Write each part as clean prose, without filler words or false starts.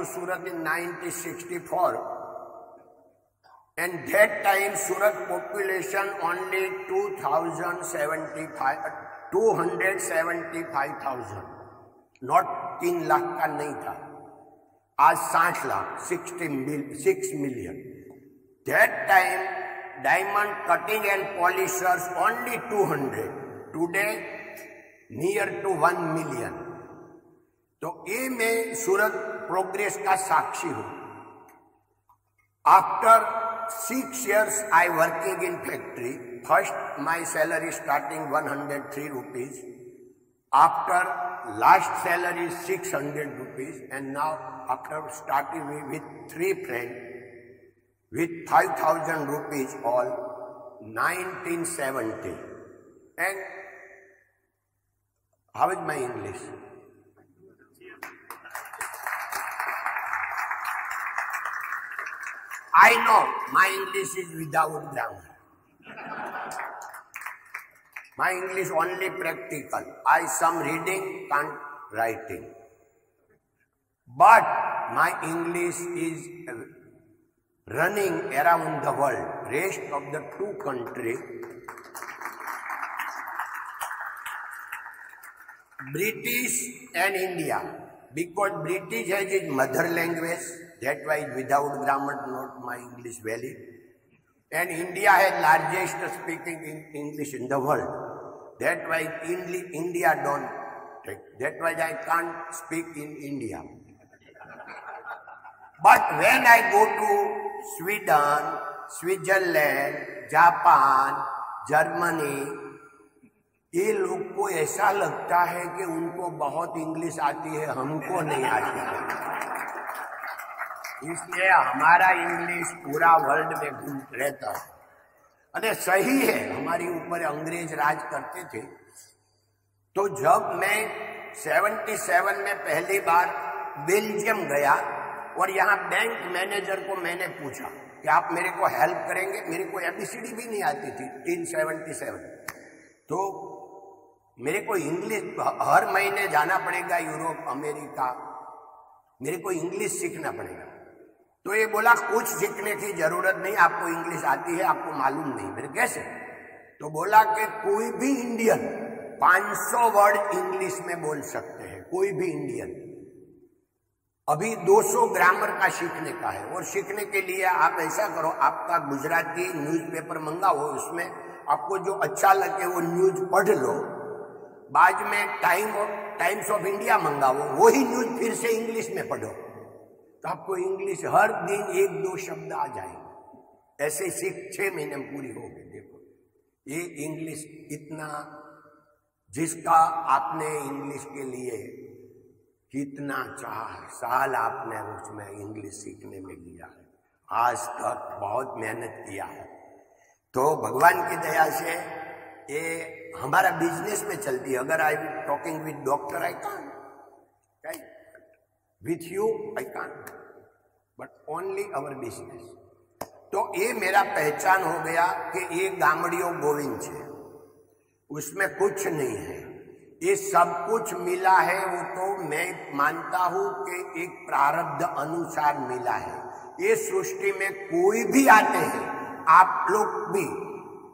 Surat in 1964, and that time Surat population only 275,000, not 3 lakh का नहीं था. आज 60 lakh, 6 million. That time diamond cutting and polishers only 200. Today near to 1 million. तो ये मैं सूरत प्रोग्रेस का साक्षी हूं. After 6 years I working in factory. First my salary starting 103 rupees. After last salary 600 rupees, and now after starting with 3 friends with 5,000 rupees all 1970. And how is my English? I know my English is without grammar. My English only practical. I some reading, can't writing. But my English is running around the world. Rest of the 2 countries, British and India, because British has its mother language, that why without grammar not my English valid. And India has largest speaking English in the world. That why India don't take. That why I can't speak in India. But when I go to Sweden, Switzerland, Japan, Germany, ये लोग को ऐसा लगता है कि उनको बहुत English आती है, हमको नहीं आती है. इसलिए हमारा इंग्लिश पूरा वर्ल्ड में घूम रहता है. अरे सही है, हमारी ऊपर अंग्रेज राज करते थे. तो जब मैं 77 में पहली बार बेल्जियम गया और यहाँ बैंक मैनेजर को मैंने पूछा कि आप मेरे को हेल्प करेंगे. मेरे को ABCD भी नहीं आती थी in 77. तो मेरे को इंग्लिश हर महीने जाना पड़ेगा यूरोप, अमेरिका, मेरे को इंग्लिश सीखना पड़ेगा. तो ये बोला कुछ सीखने की जरूरत नहीं, आपको इंग्लिश आती है, आपको मालूम नहीं. मेरे कैसे? तो बोला कि कोई भी इंडियन 500 वर्ड इंग्लिश में बोल सकते हैं, कोई भी इंडियन. अभी 200 ग्रामर का सीखने का है. और सीखने के लिए आप ऐसा करो, आपका गुजराती न्यूज़पेपर मंगाओ, उसमें आपको जो अच्छा लगे वो न्यूज पढ़ लो. बाद में टाइम्स ऑफ इंडिया मंगाओ, वही न्यूज फिर से इंग्लिश में पढ़ो, तो आपको इंग्लिश हर दिन 1-2 शब्द आ जाएंगे. ऐसे 6 महीने में पूरी हो गई. देखो ये इंग्लिश इतना, जिसका आपने इंग्लिश के लिए कितना 4 साल आपने उसमें इंग्लिश सीखने में लिया है, आज तक बहुत मेहनत किया है. तो भगवान की दया से ये हमारा बिजनेस में चलती है. अगर I talking with doctor I can't, with you I can't, but only our business. तो ये मेरा पहचान हो गया कि ये गामड़ियों गोविंद है, उसमें कुछ नहीं है. ये सब कुछ मिला है, वो तो मैं मानता हूं कि एक प्रारब्ध अनुसार मिला है. ये सृष्टि में कोई भी आते हैं, आप लोग भी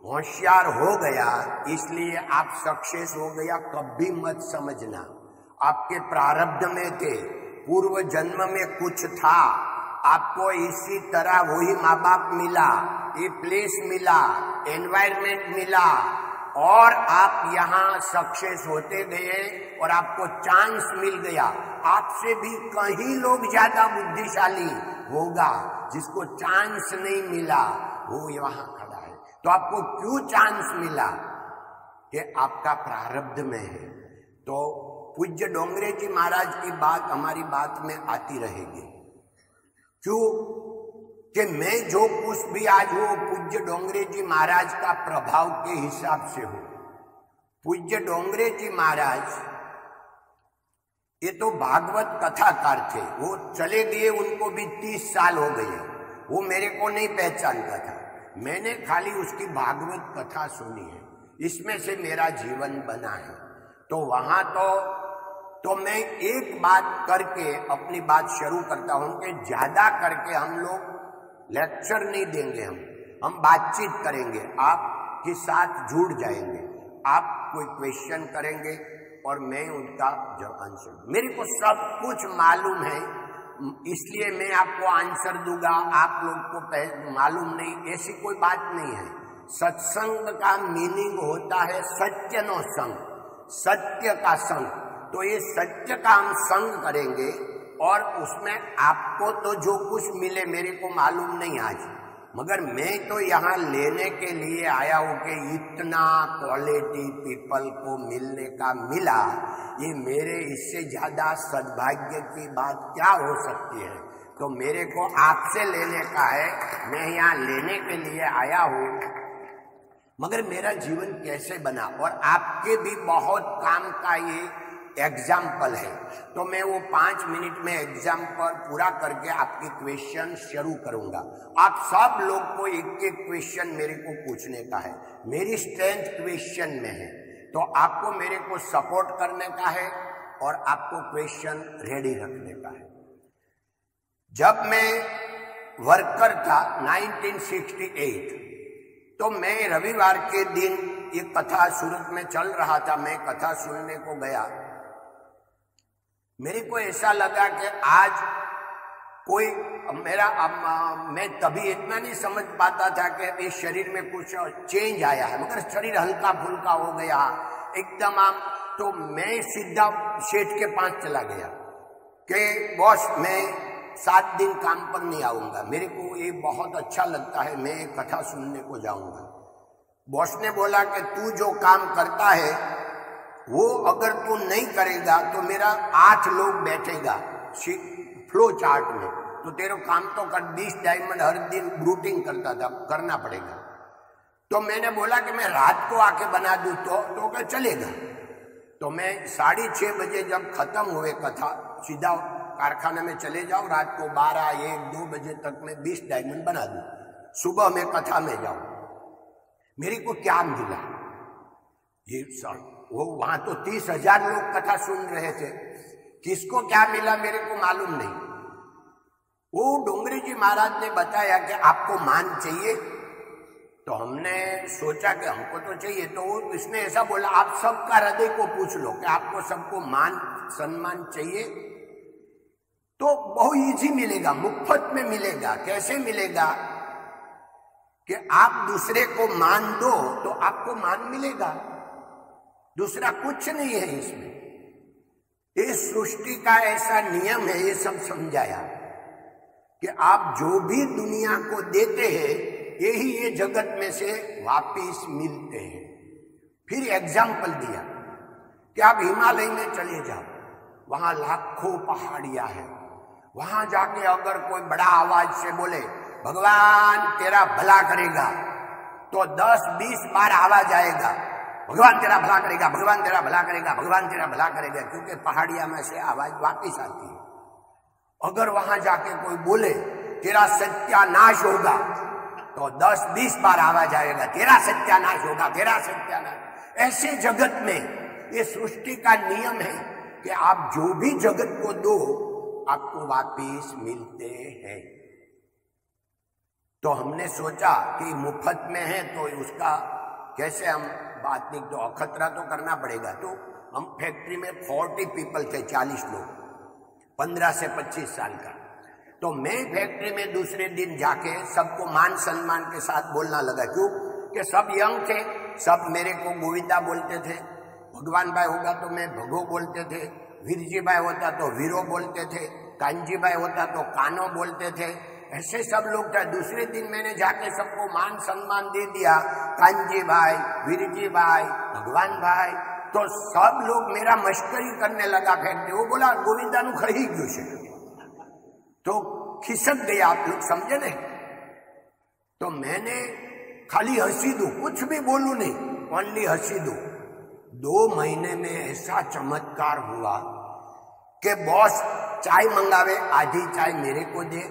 होशियार हो गया इसलिए आप सक्सेस हो गया, कभी मत समझना. आपके प्रारब्ध में थे, पूर्व जन्म में कुछ था, आपको इसी तरह वही माँ बाप मिला, ये प्लेस मिला, एनवायरमेंट मिला, और आप यहाँ सक्सेस होते गए और आपको चांस मिल गया. आपसे भी कहीं लोग ज्यादा बुद्धिशाली होगा, जिसको चांस नहीं मिला वो यहाँ खड़ा है. तो आपको क्यों चांस मिला? कि आपका प्रारब्ध में है. तो पूज्य डोंगरे जी महाराज की बात हमारी बात में आती रहेगी. क्यों? कि मैं जो कुछ भी आज हूं पूज्य डोंगरे जी महाराज का प्रभाव के हिसाब से हूं. पूज्य डोंगरे जी महाराज ये तो भागवत कथाकार थे, वो चले गए, उनको भी 30 साल हो गए. वो मेरे को नहीं पहचानता था, मैंने खाली उसकी भागवत कथा सुनी है, इसमें से मेरा जीवन बना है. तो वहां तो तो मैं एक बात करके अपनी बात शुरू करता हूं कि ज्यादा करके हम लोग लेक्चर नहीं देंगे, हम बातचीत करेंगे, आपके साथ जुड़ जाएंगे, आप कोई क्वेश्चन करेंगे और मैं उनका आंसर। मेरे को सब कुछ मालूम है, इसलिए मैं आपको आंसर दूंगा, आप लोग को मालूम नहीं, ऐसी कोई बात नहीं है। सत्संग का मीनिंग होता है सत्य नो संग, सत्य का संग। तो ये सत्य का हम संग करेंगे और उसमें आपको तो जो कुछ मिले मेरे को मालूम नहीं आज, मगर मैं तो यहाँ लेने के लिए आया हूं कि इतना क्वालिटी पीपल को मिलने का मिला, ये मेरे इससे ज्यादा सद्भाग्य की बात क्या हो सकती है। तो मेरे को आपसे लेने का है, मैं यहाँ लेने के लिए आया हूँ, मगर मेरा जीवन कैसे बना और आपके भी बहुत काम का ये एग्जाम्पल है। तो मैं वो 5 मिनट में एग्जाम्पल पूरा करके आपकी क्वेश्चन शुरू करूंगा। आप सब लोग को एक एक क्वेश्चन मेरे को पूछने का है, मेरी स्ट्रेंथ क्वेश्चन में है, तो आपको मेरे को सपोर्ट करने का है और आपको क्वेश्चन रेडी रखने का है। जब मैं वर्कर था 1968, तो मैं रविवार के दिन ये कथा सूरत में चल रहा था, मैं कथा सुनने को गया। मेरे को ऐसा लगा कि आज कोई मैं तभी इतना नहीं समझ पाता था कि इस शरीर में कुछ चेंज आया है, मगर शरीर हल्का फुल्का हो गया एकदम आम। तो मैं सीधा सेठ के पास चला गया कि बॉस मैं 7 दिन काम पर नहीं आऊंगा, मेरे को ये बहुत अच्छा लगता है, मैं कथा सुनने को जाऊंगा। बॉस ने बोला कि तू जो काम करता है वो अगर तू नहीं करेगा तो मेरा 8 लोग बैठेगा फ्लो चार्ट में, तो तेरे काम तो कर 20 डायमंड हर दिन ब्रूटिंग करता था, करना पड़ेगा। तो मैंने बोला कि मैं रात को आके बना दूं तो क्या चलेगा। तो मैं 6:30 बजे जब खत्म हुए कथा सीधा कारखाने में चले जाओ, रात को 12, 1, 2 बजे तक मैं 20 डायमंड बना दूं, सुबह में कथा में जाऊं। मेरे को क्या मिला ये वो वहां तो 30,000 लोग कथा सुन रहे थे, किसको क्या मिला मेरे को मालूम नहीं। वो डोंगरी जी महाराज ने बताया कि आपको मान चाहिए, तो हमने सोचा कि हमको तो चाहिए। तो इसने ऐसा बोला आप सबका हृदय को पूछ लो कि आपको सबको मान सम्मान चाहिए, तो बहुत इजी मिलेगा, मुफ्त में मिलेगा। कैसे मिलेगा कि आप दूसरे को मान दो तो आपको मान मिलेगा, दूसरा कुछ नहीं है इसमें। इस सृष्टि का ऐसा नियम है, ये सब समझाया कि आप जो भी दुनिया को देते हैं यही ये जगत में से वापिस मिलते हैं। फिर एग्जाम्पल दिया कि आप हिमालय में चले जाओ, वहां लाखों पहाड़ियां हैं, वहां जाके अगर कोई बड़ा आवाज से बोले भगवान तेरा भला करेगा, तो 10-20 बार आवाज आएगा, भगवान तेरा भला करेगा, भगवान तेरा भला करेगा, भगवान तेरा भला करेगा, क्योंकि पहाड़िया में से आवाज वापिस आती है। अगर वहां जाके कोई बोले तेरा सत्यानाश होगा, तो 10-20 बार आवाज आएगा, तेरा सत्यानाश होगा, तेरा सत्यानाश। ऐसे जगत में ये सृष्टि का नियम है कि आप जो भी जगत को दो आपको वापिस मिलते हैं। तो हमने सोचा कि मुफ्त में है तो उसका कैसे हम बात नहीं, तो अखतरा तो करना पड़ेगा। तो हम फैक्ट्री में 40 पीपल थे, 40 लोग, 15 से 25 साल का। तो मैं फैक्ट्री में दूसरे दिन जाके सबको मान सम्मान के साथ बोलना लगा, क्यों कि सब यंग थे, सब मेरे को गोविंदा बोलते थे, भगवान भाई होगा तो मैं भगो बोलते थे, वीरजी भाई होता तो वीरो बोलते थे, कांजी भाई होता तो कानो बोलते थे, ऐसे सब लोग थे। दूसरे दिन मैंने जाके सबको मान सम्मान दे दिया, कांजी भाई, वीरजी भाई, भगवान भाई। तो सब लोग मेरा मश्करी करने लगा फैक्ट्री। वो बोला गोविंदा नु खही गयो छे, तो खिसक गया, आप लोग समझे नहीं। तो मैंने खाली हंसी दू, कुछ भी बोलू नहीं, ओनली हंसी दू। 2 महीने में ऐसा चमत्कार हुआ कि बॉस चाय मंगावे, आधी चाय मेरे को दे,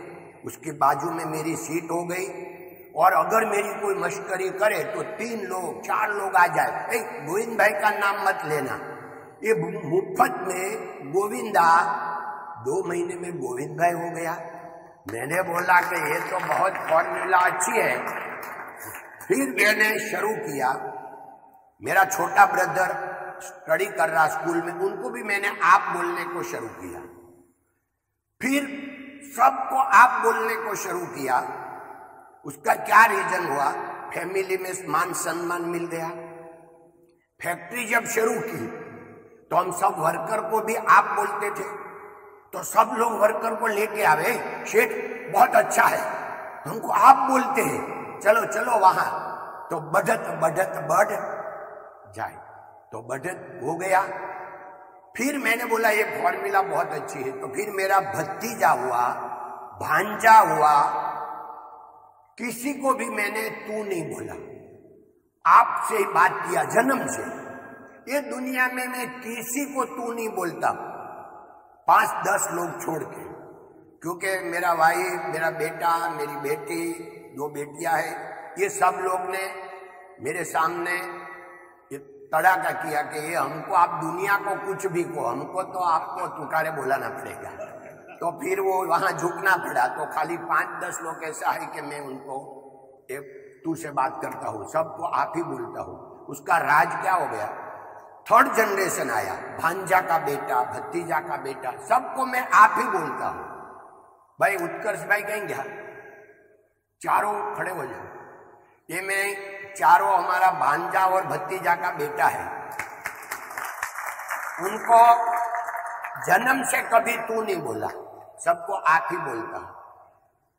उसके बाजू में मेरी सीट हो गई। और अगर मेरी कोई मश्करी करे तो 3 लोग 4 लोग आ जाए, गोविंद भाई का नाम मत लेना, ये मुफ्त में गोविंदा 2 महीने में गोविंद भाई हो गया। मैंने बोला कि ये तो बहुत फॉर्मूला अच्छी है। फिर मैंने शुरू किया, मेरा छोटा ब्रदर स्टडी कर रहा स्कूल में, उनको भी मैंने आप बोलने को शुरू किया। फिर सबको आप बोलने को शुरू किया। उसका क्या रीजन हुआ, फैमिली में मान सम्मान मिल गया। फैक्ट्री जब शुरू की तो हम सब वर्कर को भी आप बोलते थे, तो सब लोग वर्कर को लेके आवे, शेठ बहुत अच्छा है, हमको आप बोलते हैं, चलो चलो वहां। तो बढ़त बढ़त बढ़ जाए, तो बढ़त हो गया। फिर मैंने बोला ये फॉर्मूला बहुत अच्छी है। तो फिर मेरा भतीजा हुआ, भांजा हुआ, किसी को भी मैंने तू नहीं बोला, आपसे ही बात किया जन्म से। ये दुनिया में मैं किसी को तू नहीं बोलता, 5-10 लोग छोड़ के, क्योंकि मेरा भाई, मेरा बेटा, मेरी बेटी, 2 बेटियां हैं, ये सब लोग ने मेरे सामने ये तड़ाका किया कि ये हमको आप दुनिया को कुछ भी को, हमको तो आपको तुकारे बोलाना पड़ेगा। तो फिर वो वहां झुकना पड़ा। तो खाली 5-10 लोग ऐसा है कि मैं उनको एक तू से बात करता हूँ, सबको आप ही बोलता हूँ। उसका राज क्या हो गया, 3rd जनरेशन आया, भांजा का बेटा, भतीजा का बेटा, सबको मैं आप ही बोलता हूँ। भाई उत्कर्ष भाई कहेंगे चारों खड़े हो जाओ, ये मैं चारों हमारा भांजा और भतीजा का बेटा है, उनको जन्म से कभी तू नहीं बोला, सबको आप ही बोलता हूं।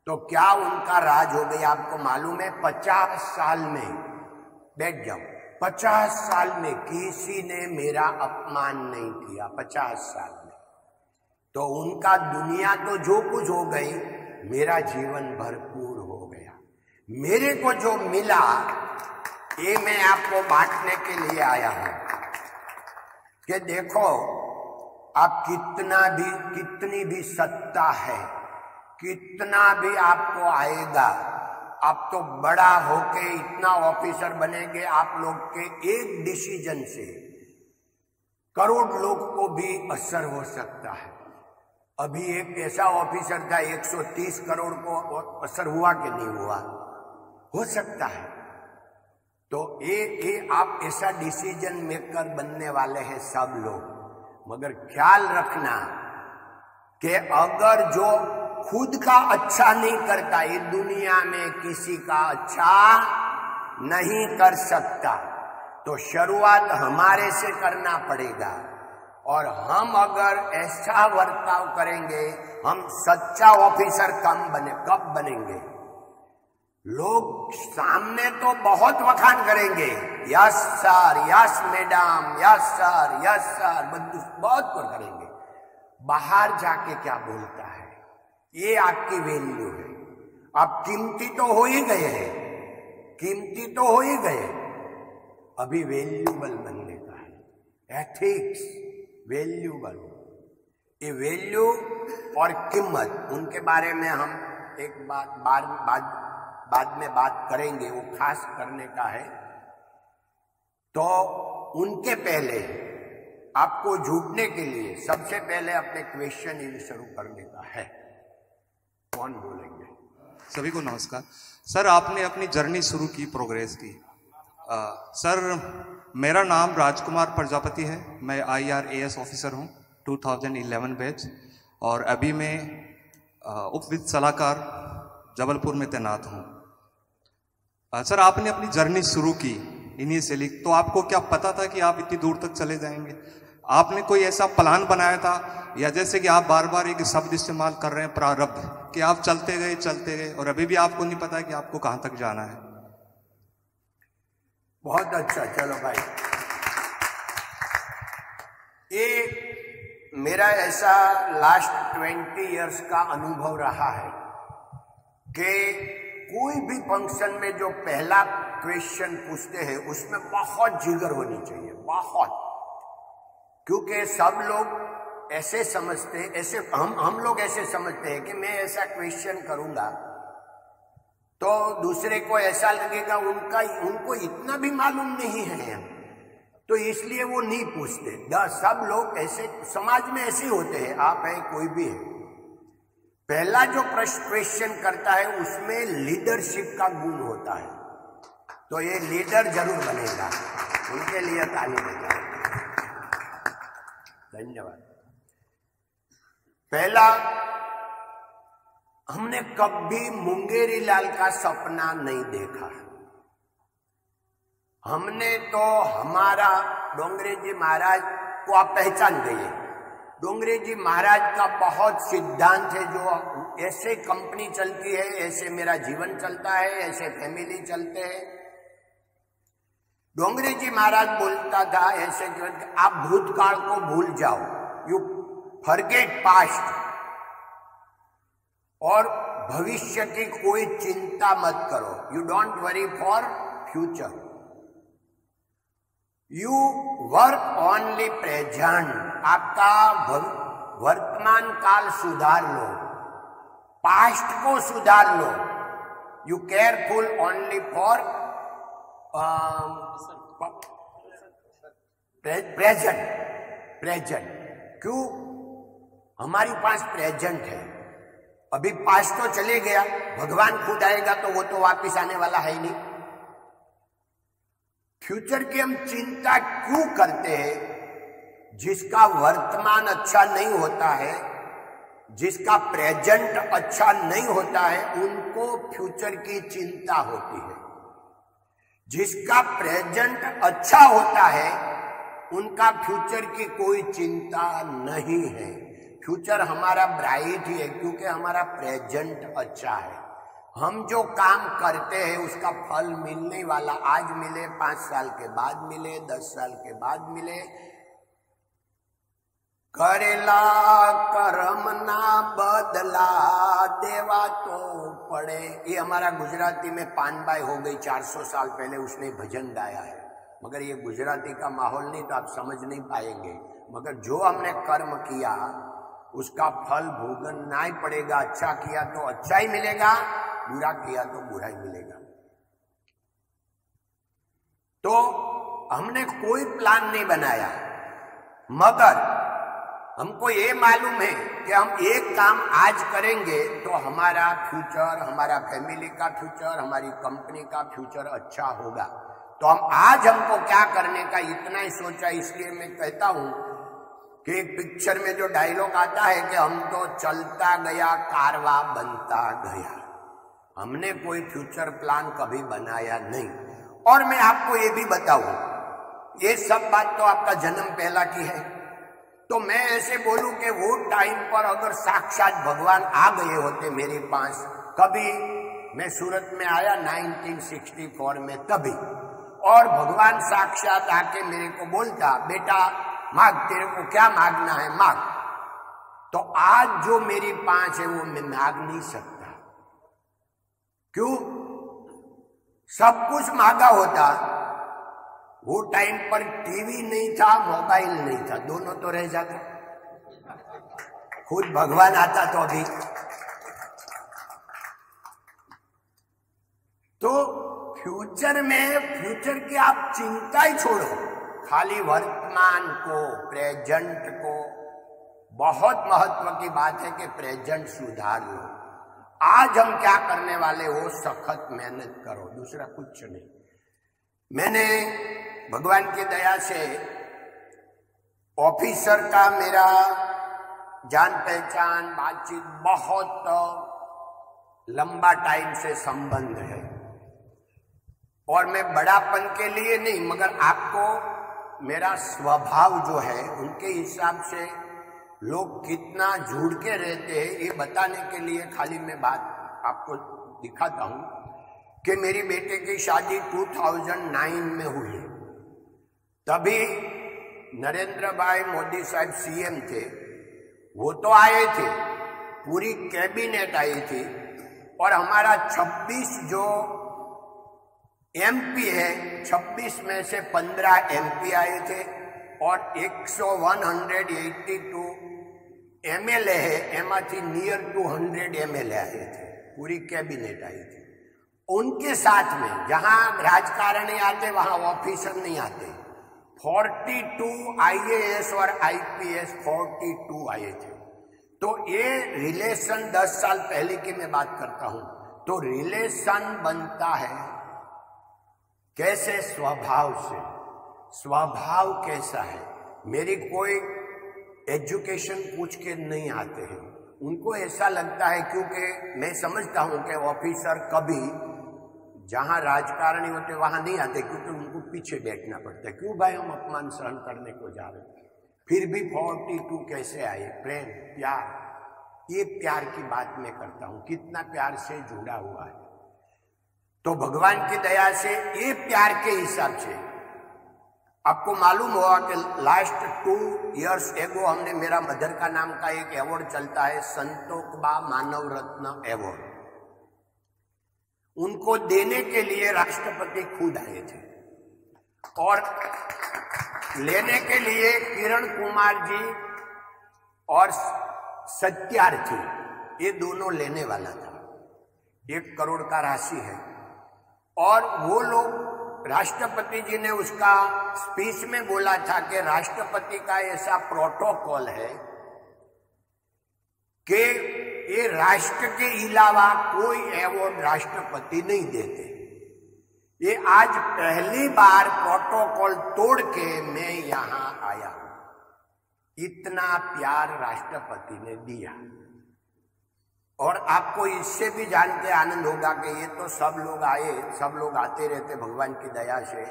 तो क्या उनका राज हो गया आपको मालूम है? 50 साल में, बैठ जाओ, 50 साल में किसी ने मेरा अपमान नहीं किया, 50 साल में। तो उनका दुनिया तो जो कुछ हो गई, मेरा जीवन भरपूर हो गया। मेरे को जो मिला ये मैं आपको बांटने के लिए आया हूं कि देखो, आप कितनी भी सत्ता है, कितना भी आपको आएगा, आप तो बड़ा होके इतना ऑफिसर बनेंगे, आप लोग के एक डिसीजन से करोड़ लोग को भी असर हो सकता है। अभी एक ऐसा ऑफिसर था, 130 करोड़ को असर हुआ कि नहीं हुआ, हो सकता है। तो ये आप ऐसा डिसीजन मेकर बनने वाले हैं सब लोग। मगर ख्याल रखना कि अगर जो खुद का अच्छा नहीं करता, ये दुनिया में किसी का अच्छा नहीं कर सकता, तो शुरुआत हमारे से करना पड़ेगा। और हम अगर ऐसा बर्ताव करेंगे, हम सच्चा ऑफिसर कब बनेंगे? लोग सामने तो बहुत वखान करेंगे, yes sir, yes madam, yes sir, yes sir, बहुत कुछ करेंगे। बाहर जाके क्या बोलता है, ये आपकी वैल्यू है। आप कीमती तो हो ही गए हैं, कीमती तो हो ही गए, अभी वैल्यूबल बनने का है। एथिक्स, वैल्यूबल, ये वैल्यू और कीमत, उनके बारे में हम एक बाद में बात करेंगे, वो खास करने का है। तो उनके पहले आपको जुड़ने के लिए सबसे पहले अपने क्वेश्चन शुरू करने का है। कौन बोलेंगे? सभी को नमस्कार। सर, आपने अपनी जर्नी शुरू की, प्रोग्रेस की। सर, मेरा नाम राजकुमार प्रजापति है, मैं IRAS ऑफिसर हूँ, 2011 बैच, और अभी मैं उप वित्त सलाहकार जबलपुर में तैनात हूँ। सर, आपने अपनी जर्नी शुरू की इनिशियली, तो आपको क्या पता था कि आप इतनी दूर तक चले जाएंगे? आपने कोई ऐसा प्लान बनाया था, या जैसे कि आप बार बार एक शब्द इस्तेमाल कर रहे हैं, प्रारब्ध, कि आप चलते गए और अभी भी आपको नहीं पता कि आपको कहां तक जाना है? बहुत अच्छा, चलो भाई। ये मेरा ऐसा लास्ट 20 इयर्स का अनुभव रहा है कि कोई भी फंक्शन में जो पहला क्वेश्चन पूछते हैं उसमें बहुत जिगर होनी चाहिए, बहुत। क्योंकि सब लोग ऐसे समझते, ऐसे हम लोग ऐसे समझते हैं कि मैं ऐसा क्वेश्चन करूंगा तो दूसरे को ऐसा लगेगा उनको इतना भी मालूम नहीं है। तो इसलिए वो नहीं पूछते। सब लोग ऐसे समाज में ऐसे होते हैं, आप है कोई भी है, पहला जो क्वेश्चन करता है उसमें लीडरशिप का गुण होता है, तो ये लीडर जरूर बनेगा, उनके लिए ताली बजाएं। धन्यवाद। पहला, हमने कभी मुंगेरी लाल का सपना नहीं देखा। हमने तो हमारा डोंगरे जी महाराज को आप पहचान गए। डोंगरे जी महाराज का बहुत सिद्धांत है, जो ऐसे कंपनी चलती है, ऐसे मेरा जीवन चलता है, ऐसे फैमिली चलते हैं। डोंगरे जी महाराज बोलता था ऐसे, आप भूतकाल को भूल जाओ, यू फॉरगेट पास्ट, और भविष्य की कोई चिंता मत करो, you don't worry for future, you work only present. आपका वर्तमान काल सुधार लो, पास्ट को सुधार लो, you careful only for present. क्यों? हमारी पास प्रेजेंट है, अभी पास्ट तो चले गया, भगवान खुद आएगा तो वो तो वापिस आने वाला है ही नहीं। फ्यूचर की हम चिंता क्यों करते हैं? जिसका वर्तमान अच्छा नहीं होता है, जिसका प्रेजेंट अच्छा नहीं होता है, उनको फ्यूचर की चिंता होती है। जिसका प्रेजेंट अच्छा होता है, उनका फ्यूचर की कोई चिंता नहीं है। फ्यूचर हमारा ब्राइट ही है, क्योंकि हमारा प्रेजेंट अच्छा है। हम जो काम करते हैं उसका फल मिलने वाला, आज मिले, 5 साल के बाद मिले, 10 साल के बाद मिले। करेला करम ना बदला देवा तो पड़े, ये हमारा गुजराती में पानबाई हो गई, 400 साल पहले उसने भजन गाया है। मगर ये गुजराती का माहौल नहीं, तो आप समझ नहीं पाएंगे। मगर जो हमने कर्म किया उसका फल भोगना ही पड़ेगा। अच्छा किया तो अच्छा ही मिलेगा, बुरा किया तो बुरा ही मिलेगा। तो हमने कोई प्लान नहीं बनाया, मगर हमको ये मालूम है कि हम एक काम आज करेंगे तो हमारा फ्यूचर, हमारा फैमिली का फ्यूचर, हमारी कंपनी का फ्यूचर अच्छा होगा। तो हमको क्या करने का इतना ही सोचा। इसलिए मैं कहता हूं कि एक पिक्चर में जो डायलॉग आता है कि हम तो चलता गया कारवा बनता गया। हमने कोई फ्यूचर प्लान कभी बनाया नहीं। और मैं आपको ये भी बताऊं, ये सब बात तो आपका जन्म पहला की है, तो मैं ऐसे बोलूं कि वो टाइम पर अगर साक्षात भगवान आ गए होते मेरे पास, कभी मैं सूरत में आया 1964 में, तभी, और भगवान साक्षात आके मेरे को बोलता, बेटा मांग, तेरे को क्या मांगना है मांग, तो आज जो मेरी पांच है वो मैं मांग नहीं सकता। क्यों? सब कुछ मांगा होता। वो टाइम पर टीवी नहीं था, मोबाइल नहीं था, दोनों तो रह जाता। खुद भगवान आता तो अभी। तो फ्यूचर की आप चिंता ही छोड़ो, खाली वर्तमान को, प्रेजेंट को, बहुत महत्व की बात है कि प्रेजेंट सुधार लो। आज हम क्या करने वाले हो, सखत मेहनत करो, दूसरा कुछ नहीं। मैंने भगवान की दया से ऑफिसर का मेरा जान पहचान, बातचीत, बहुत लंबा टाइम से संबंध है। और मैं बड़ापन के लिए नहीं, मगर आपको मेरा स्वभाव जो है उनके हिसाब से लोग कितना जुड़ के रहते हैं, ये बताने के लिए खाली मैं बात आपको दिखाता हूं कि मेरी बेटे की शादी 2009 में हुई। तभी नरेंद्र भाई मोदी साहब सीएम थे, वो तो आए थे, पूरी कैबिनेट आई थी, और हमारा 26 जो एमपी है, 26 में से 15 एमपी आए थे, और 182 एमएलए है, एमाथी नियर 200 एमएलए आए थे, पूरी कैबिनेट आई थी। उनके साथ में जहां राजकारणी आते वहां ऑफिसर नहीं आते, 42 IAS और IPS 42 आए थे। तो ये रिलेशन 10 साल पहले की मैं बात करता हूं। तो रिलेशन बनता है कैसे? स्वभाव से। स्वभाव कैसा है? मेरी कोई एजुकेशन पूछ के नहीं आते हैं, उनको ऐसा लगता है, क्योंकि मैं समझता हूं कि ऑफिसर कभी जहां राजकारणी होते वहां नहीं आते, क्योंकि उनको पीछे बैठना पड़ता है। क्यों भाई, हम अपमान सहन करने को जा रहे हैं। फिर भी 42 कैसे आए? प्रेम, प्यार। ये प्यार की बात मैं करता हूं, कितना प्यार से जुड़ा हुआ है। तो भगवान की दया से ये प्यार के हिसाब से आपको मालूम होगा कि लास्ट 2 इयर्स एगो हमने, मेरा मदर का नाम का एक अवार्ड चलता है, संतोकबा मानव रत्न अवार्ड, उनको देने के लिए राष्ट्रपति खुद आए थे। और लेने के लिए किरण कुमार जी और सत्यार्थी, ये दोनों लेने वाला था। 1 करोड़ का राशि है। और वो लोग, राष्ट्रपति जी ने उसका स्पीच में बोला था कि राष्ट्रपति का ऐसा प्रोटोकॉल है कि ये राष्ट्र के अलावा कोई अवार्ड राष्ट्रपति नहीं देते। ये आज पहली बार प्रोटोकॉल तोड़ के मैं यहां आया हूं। इतना प्यार राष्ट्रपति ने दिया। और आपको इससे भी जान के आनंद होगा कि ये तो सब लोग आए, सब लोग आते रहते भगवान की दया से,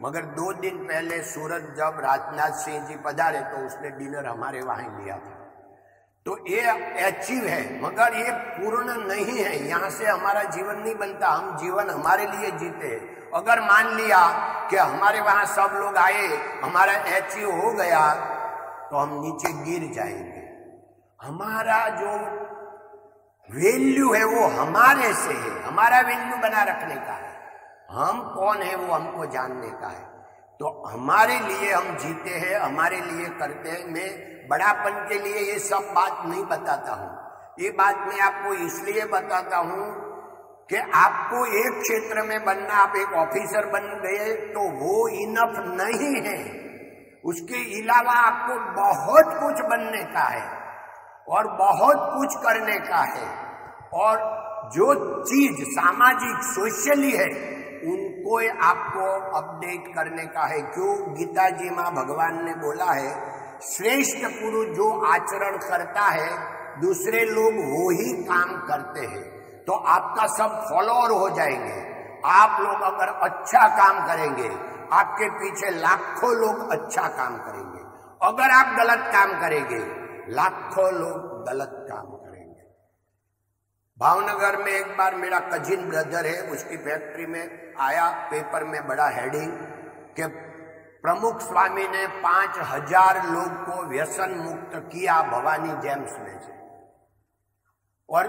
मगर 2 दिन पहले सूरत जब राजनाथ सिंह जी पधारे तो उसने डिनर हमारे वहां लिया था। तो ये अचीव है, मगर ये पूर्ण नहीं है। यहां से हमारा जीवन नहीं बनता, हम जीवन हमारे लिए जीते हैं। अगर मान लिया कि हमारे वहां सब लोग आए, हमारा अचीव हो गया, तो हम नीचे गिर जाएंगे। हमारा जो वैल्यू है वो हमारे से है, हमारा वैल्यू बना रखने का है। हम कौन है वो हमको जानने का है। तो हमारे लिए हम जीते हैं, हमारे लिए करते हैं। मैं बड़ापन के लिए ये सब बात नहीं बताता हूं। ये बात मैं आपको इसलिए बताता हूं कि आपको एक क्षेत्र में बनना, आप एक ऑफिसर बन गए तो वो इनफ नहीं है। उसके अलावा आपको बहुत कुछ बनने का है और बहुत कुछ करने का है। और जो चीज सामाजिक सोशली है उनको आपको अपडेट करने का है। क्यों? गीता जी में भगवान ने बोला है, श्रेष्ठ पुरुष जो आचरण करता है दूसरे लोग वो ही काम करते हैं। तो आपका सब फॉलोअर हो जाएंगे। आप लोग अगर अच्छा काम करेंगे, आपके पीछे लाखों लोग अच्छा काम करेंगे। अगर आप गलत काम करेंगे, लाखों लोग गलत काम करेंगे। भावनगर में एक बार मेरा कजिन ब्रदर है, उसकी फैक्ट्री में आया, पेपर में बड़ा हेडिंग कि प्रमुख स्वामी ने 5000 लोग को व्यसन मुक्त किया भवानी जेम्स में से। और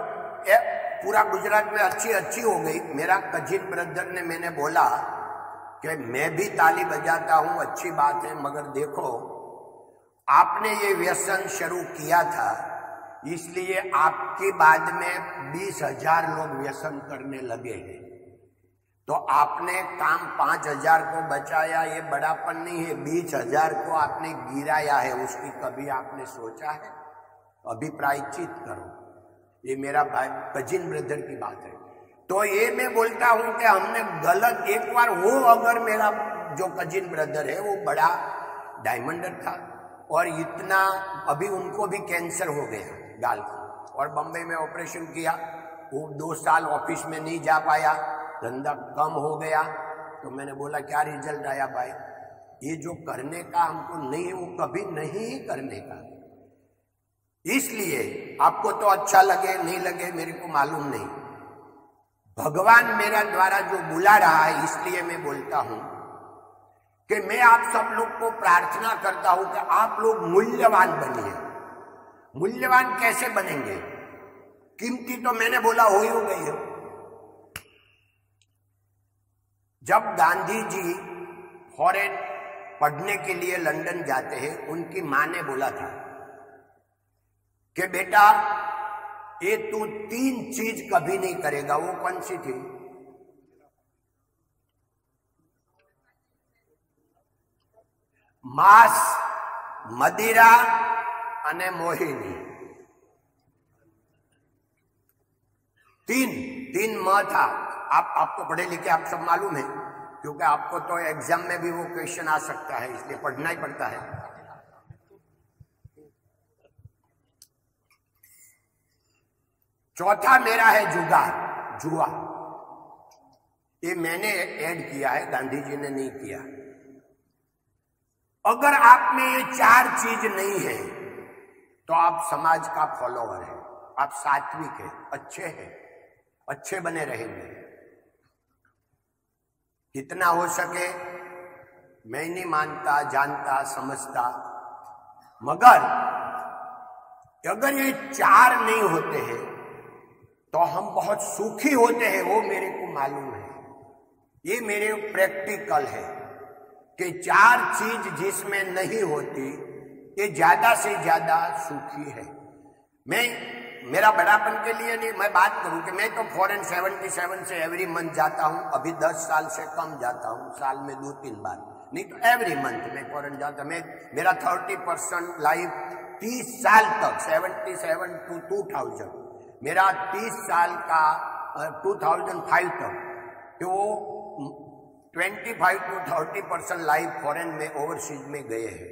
पूरा गुजरात में अच्छी हो गई। मेरा कजिन ब्रदर ने, मैंने बोला कि मैं भी ताली बजाता हूं, अच्छी बात है, मगर देखो आपने ये व्यसन शुरू किया था, इसलिए आपके बाद में 20,000 लोग व्यसन करने लगे हैं। तो आपने काम 5,000 को बचाया, ये बड़ापन नहीं है। 20,000 को आपने गिराया है, उसकी कभी आपने सोचा है? अभी प्रायश्चित करो। ये मेरा भाई कजिन ब्रदर की बात है। तो ये मैं बोलता हूं कि हमने गलत, एक बार वो, अगर मेरा जो कजिन ब्रदर है वो बड़ा डायमंडर था और इतना, अभी उनको भी कैंसर हो गया गाल का, और बम्बई में ऑपरेशन किया। वो 2 साल ऑफिस में नहीं जा पाया, धंधा कम हो गया। तो मैंने बोला क्या रिजल्ट आया भाई? ये जो करने का हमको नहीं है वो कभी नहीं करने का। इसलिए आपको तो अच्छा लगे नहीं लगे मेरे को मालूम नहीं, भगवान मेरा द्वारा जो बुला रहा है, इसलिए मैं बोलता हूं कि मैं आप सब लोग को प्रार्थना करता हूं कि आप लोग मूल्यवान बनिए। मूल्यवान कैसे बनेंगे? कीमती तो मैंने बोला हो ही गई है। जब गांधी जी फॉरेन पढ़ने के लिए लंदन जाते हैं, उनकी मां ने बोला था कि बेटा ये तू 3 चीज कभी नहीं करेगा। वो कौन सी थी? માંસ, મદિરા અને મોહિनी। तीन म था। आपको पढ़े लिखे आप सब मालूम है, क्योंकि आपको तो एग्जाम में भी वो क्वेश्चन आ सकता है, इसलिए पढ़ना ही पड़ता है। चौथा मेरा है जुगार, जुआ। ये मैंने ऐड किया है, गांधी जी ने नहीं किया। अगर आप में ये 4 चीज नहीं है तो आप समाज का फॉलोवर है, आप सात्विक है, अच्छे हैं, अच्छे बने रहेंगे। कितना हो सके मैं नहीं मानता, जानता, समझता, मगर अगर ये 4 नहीं होते हैं तो हम बहुत सुखी होते हैं, वो मेरे को मालूम है। ये मेरे प्रैक्टिकल है कि 4 चीज जिसमें नहीं होती ये ज्यादा से ज्यादा सुखी है। मेरा बड़ापन के लिए नहीं मैं बात करूं कि मैं तो फॉरेन 77 से एवरी मंथ जाता हूं। अभी 10 साल से कम जाता हूं, साल में 2-3 बार, नहीं तो एवरी मंथ मैं फॉरेन जाता। मेरा 30% लाइफ 30 साल तक 77 to 2000, मेरा 30 साल का 2005 तक, तो 25 to 30% लाइफ फॉरेन में, ओवरसीज में गए हैं।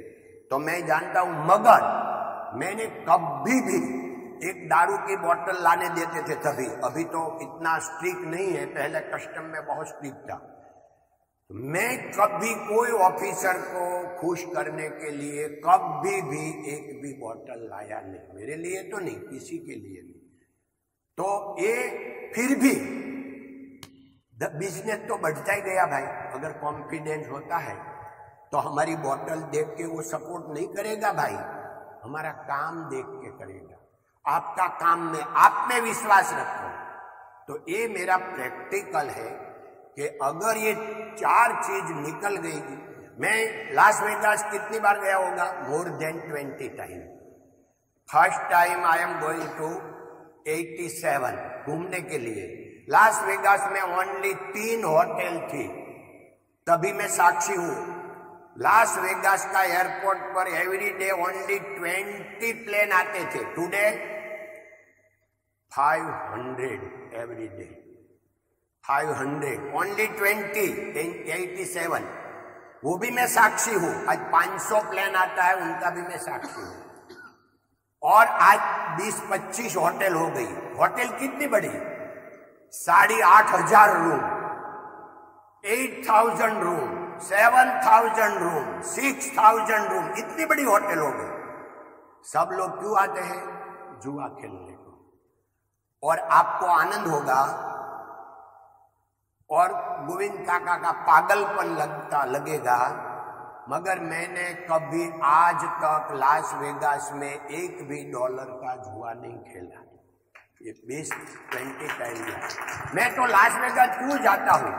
तो मैं जानता हूं, मगर मैंने कभी भी एक दारू की बोतल लाने देते थे तभी, अभी तो इतना स्ट्रिक्ट नहीं है, पहले कस्टम में बहुत स्ट्रिक्ट था। मैं कभी कोई ऑफिसर को खुश करने के लिए कभी भी एक भी बोतल लाया नहीं, मेरे लिए तो नहीं, किसी के लिए नहीं। तो ये फिर भी बिजनेस तो बढ़ता ही गया भाई। अगर कॉन्फिडेंस होता है तो हमारी बोतल देख के वो सपोर्ट नहीं करेगा भाई, हमारा काम देख के करेगा। आपका काम में, आप में विश्वास रखो। तो ये मेरा प्रैक्टिकल है कि अगर ये 4 चीज निकल गई। मैं लास वेगास कितनी बार गया होगा? More than 20 time. First time I am going to 87 घूमने के लिए। लास वेगास में ओनली 3 होटल थी, तभी मैं साक्षी हूं। लास वेगास का एयरपोर्ट पर एवरी डे ओनली 20 प्लेन आते थे। Today 500 every day, 500 only 20 in 87। वो भी मैं साक्षी हूं। आज 500 प्लेन आता है, उनका भी मैं साक्षी हूं। और आज 20-25 होटल हो गई। होटल कितनी बड़ी? 8,500 रूम, 8,000 रूम, 7,000 रूम, 6,000 रूम, इतनी बड़ी होटल हो गई। सब लोग क्यों आते हैं? जुआ खेलने को। और आपको आनंद होगा और गोविंद काका का पागलपन लगेगा, मगर मैंने कभी आज तक लास वेगास में $1 भी का जुआ नहीं खेला। ये 20 टाइम। मैं तो लास वेगास क्यों जाता हूं?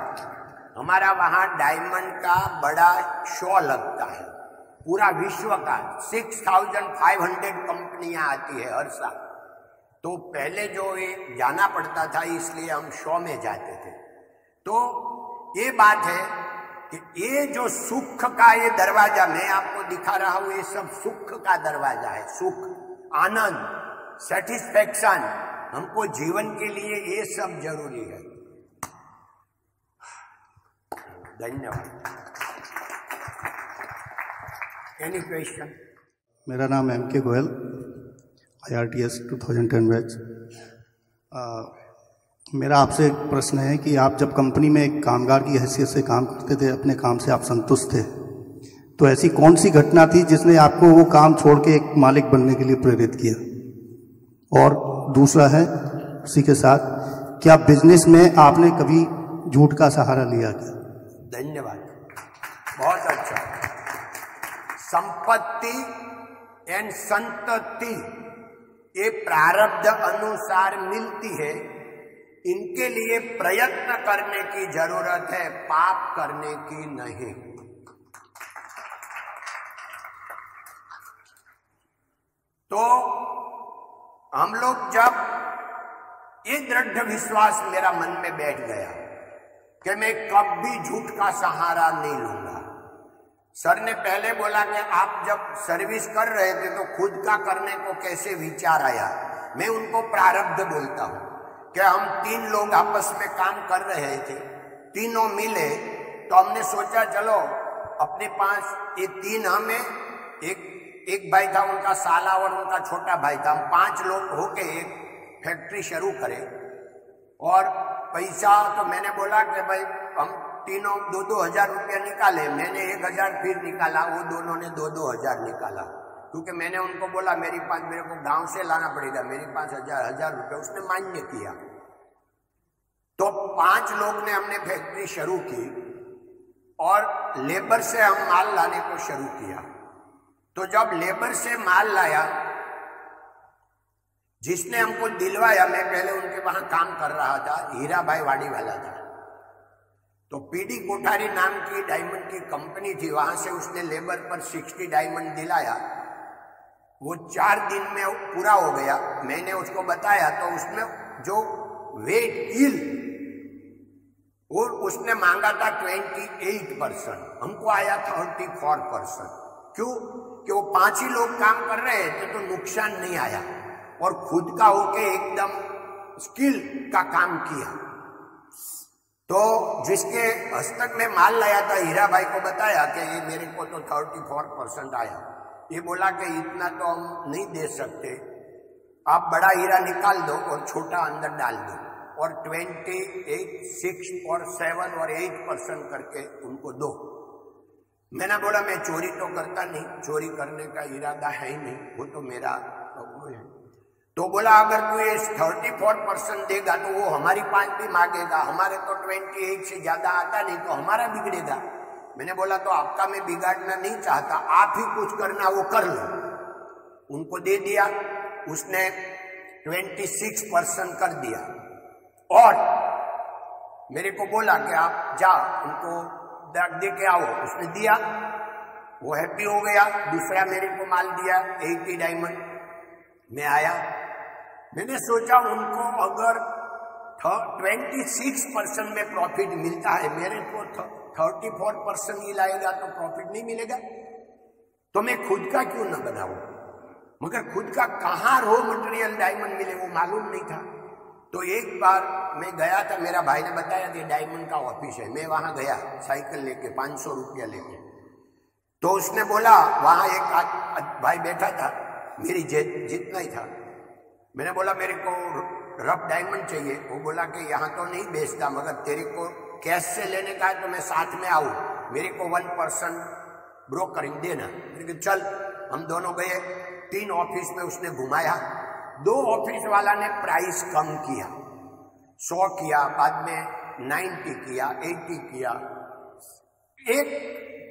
हमारा वहां डायमंड का बड़ा शो लगता है, पूरा विश्व का। 6,500 कंपनियां आती है हर साल। तो पहले जो ये जाना पड़ता था, इसलिए हम शो में जाते थे। तो ये बात है कि ये जो सुख का ये दरवाजा मैं आपको दिखा रहा हूं, ये सब सुख का दरवाजा है। सुख, आनंद, सेटिस्फैक्शन, हमको जीवन के लिए ये सब जरूरी है। धन्यवाद। Any question? मेरा नाम M.K. Goyal, IRTS 2010 batch. मेरा आपसे एक प्रश्न है कि आप जब कंपनी में एक कामगार की हैसियत से काम करते थे, अपने काम से आप संतुष्ट थे, तो ऐसी कौन सी घटना थी जिसने आपको वो काम छोड़ के एक मालिक बनने के लिए प्रेरित किया? और दूसरा है उसी के साथ, क्या बिजनेस में आपने कभी झूठ का सहारा लिया क्या? धन्यवाद, बहुत अच्छा। संपत्ति एंड संतति ये प्रारब्ध अनुसार मिलती है, इनके लिए प्रयत्न करने की जरूरत है, पाप करने की नहीं। तो हम लोग जब ये दृढ़ विश्वास मेरा मन में बैठ गया कि मैं कभी झूठ का सहारा नहीं लूंगा, सर ने पहले बोला कि आप जब सर्विस कर रहे थे तो खुद का करने को कैसे विचार आया। मैं उनको प्रारब्ध बोलता हूं कि हम 3 लोग आपस में काम कर रहे थे, तीनों मिले, तो हमने सोचा चलो अपने पास ये 3 हमें, एक भाई था उनका साला और उनका छोटा भाई था, हम 5 लोग होके एक फैक्ट्री शुरू करें। और पैसा तो मैंने बोला कि भाई हम तीनों 2-2 हजार रुपया निकाले, मैंने 1 हजार फिर निकाला, वो दोनों ने 2-2 हजार निकाला, क्योंकि मैंने उनको बोला मेरे को गांव से लाना पड़ेगा, मेरे पास 1000 रुपये, उसने मान्य किया। तो 5 लोग ने हमने फैक्ट्री शुरू की और लेबर से हम माल लाने को शुरू किया। तो जब लेबर से माल लाया, जिसने हमको दिलवाया, मैं पहले उनके वहां काम कर रहा था, हीरा भाई वाड़ी वाला था, तो पीडी कोठारी नाम की डायमंड की कंपनी थी, वहां से उसने लेबर पर 60 डायमंड दिलाया। वो 4 दिन में पूरा हो गया। मैंने उसको बताया तो उसमें जो वेट किल और उसने मांगा था 28%, हमको आया 34%। क्यों? कि वो 5 ही लोग काम कर रहे थे तो नुकसान नहीं आया और खुद का होके एकदम स्किल का काम किया। तो जिसके हस्तक में माल लाया था, हीरा भाई को बताया कि ये मेरे को तो 34% आया। ये बोला कि इतना तो हम नहीं दे सकते, आप बड़ा हीरा निकाल दो और छोटा अंदर डाल दो, और 28, 6 और 7 और 8% करके उनको दो। मैंने बोला मैं चोरी तो करता नहीं, चोरी करने का इरादा है ही नहीं, वो तो मेरा है। तो बोला अगर तू ये 34% देगा तो वो हमारी 5 भी मांगेगा, हमारे तो 28 से ज्यादा आता नहीं, तो हमारा बिगड़ेगा। मैंने बोला तो आपका मैं बिगाड़ना नहीं चाहता, आप ही कुछ करना वो कर लो। उनको दे दिया, उसने 26% कर दिया और मेरे को बोला कि आप जाओ उनको दे के आओ। उसने दिया, वो हैप्पी हो गया। दूसरा मेरे को माल दिया 80 डायमंड। मैं आया, मैंने सोचा उनको अगर 26% में प्रॉफिट मिलता है, मेरे को 34% ही लाएगा तो प्रॉफिट नहीं मिलेगा, तो मैं खुद का क्यों न बनाऊं। मगर खुद का कहाँ रॉ मटेरियल डायमंड मिले वो मालूम नहीं था। तो एक बार मैं गया था, मेरा भाई ने बताया कि डायमंड का ऑफिस है, मैं वहां गया साइकिल लेके 500 रुपया लेके। तो उसने बोला, वहां एक भाई बैठा था, मेरी जितना ही था। मैंने बोला मेरे को रफ डायमंड चाहिए। वो बोला कि यहाँ तो नहीं बेचता, मगर तेरे को कैश से लेने का है तो मैं साथ में आऊँ, मेरे को 1% ब्रोकरिंग देना। मैंने कहा चल। हम दोनों गए, 3 ऑफिस में उसने घुमाया। 2 ऑफिस वाला ने प्राइस कम किया, 100 किया, बाद में 90 किया, 80 किया।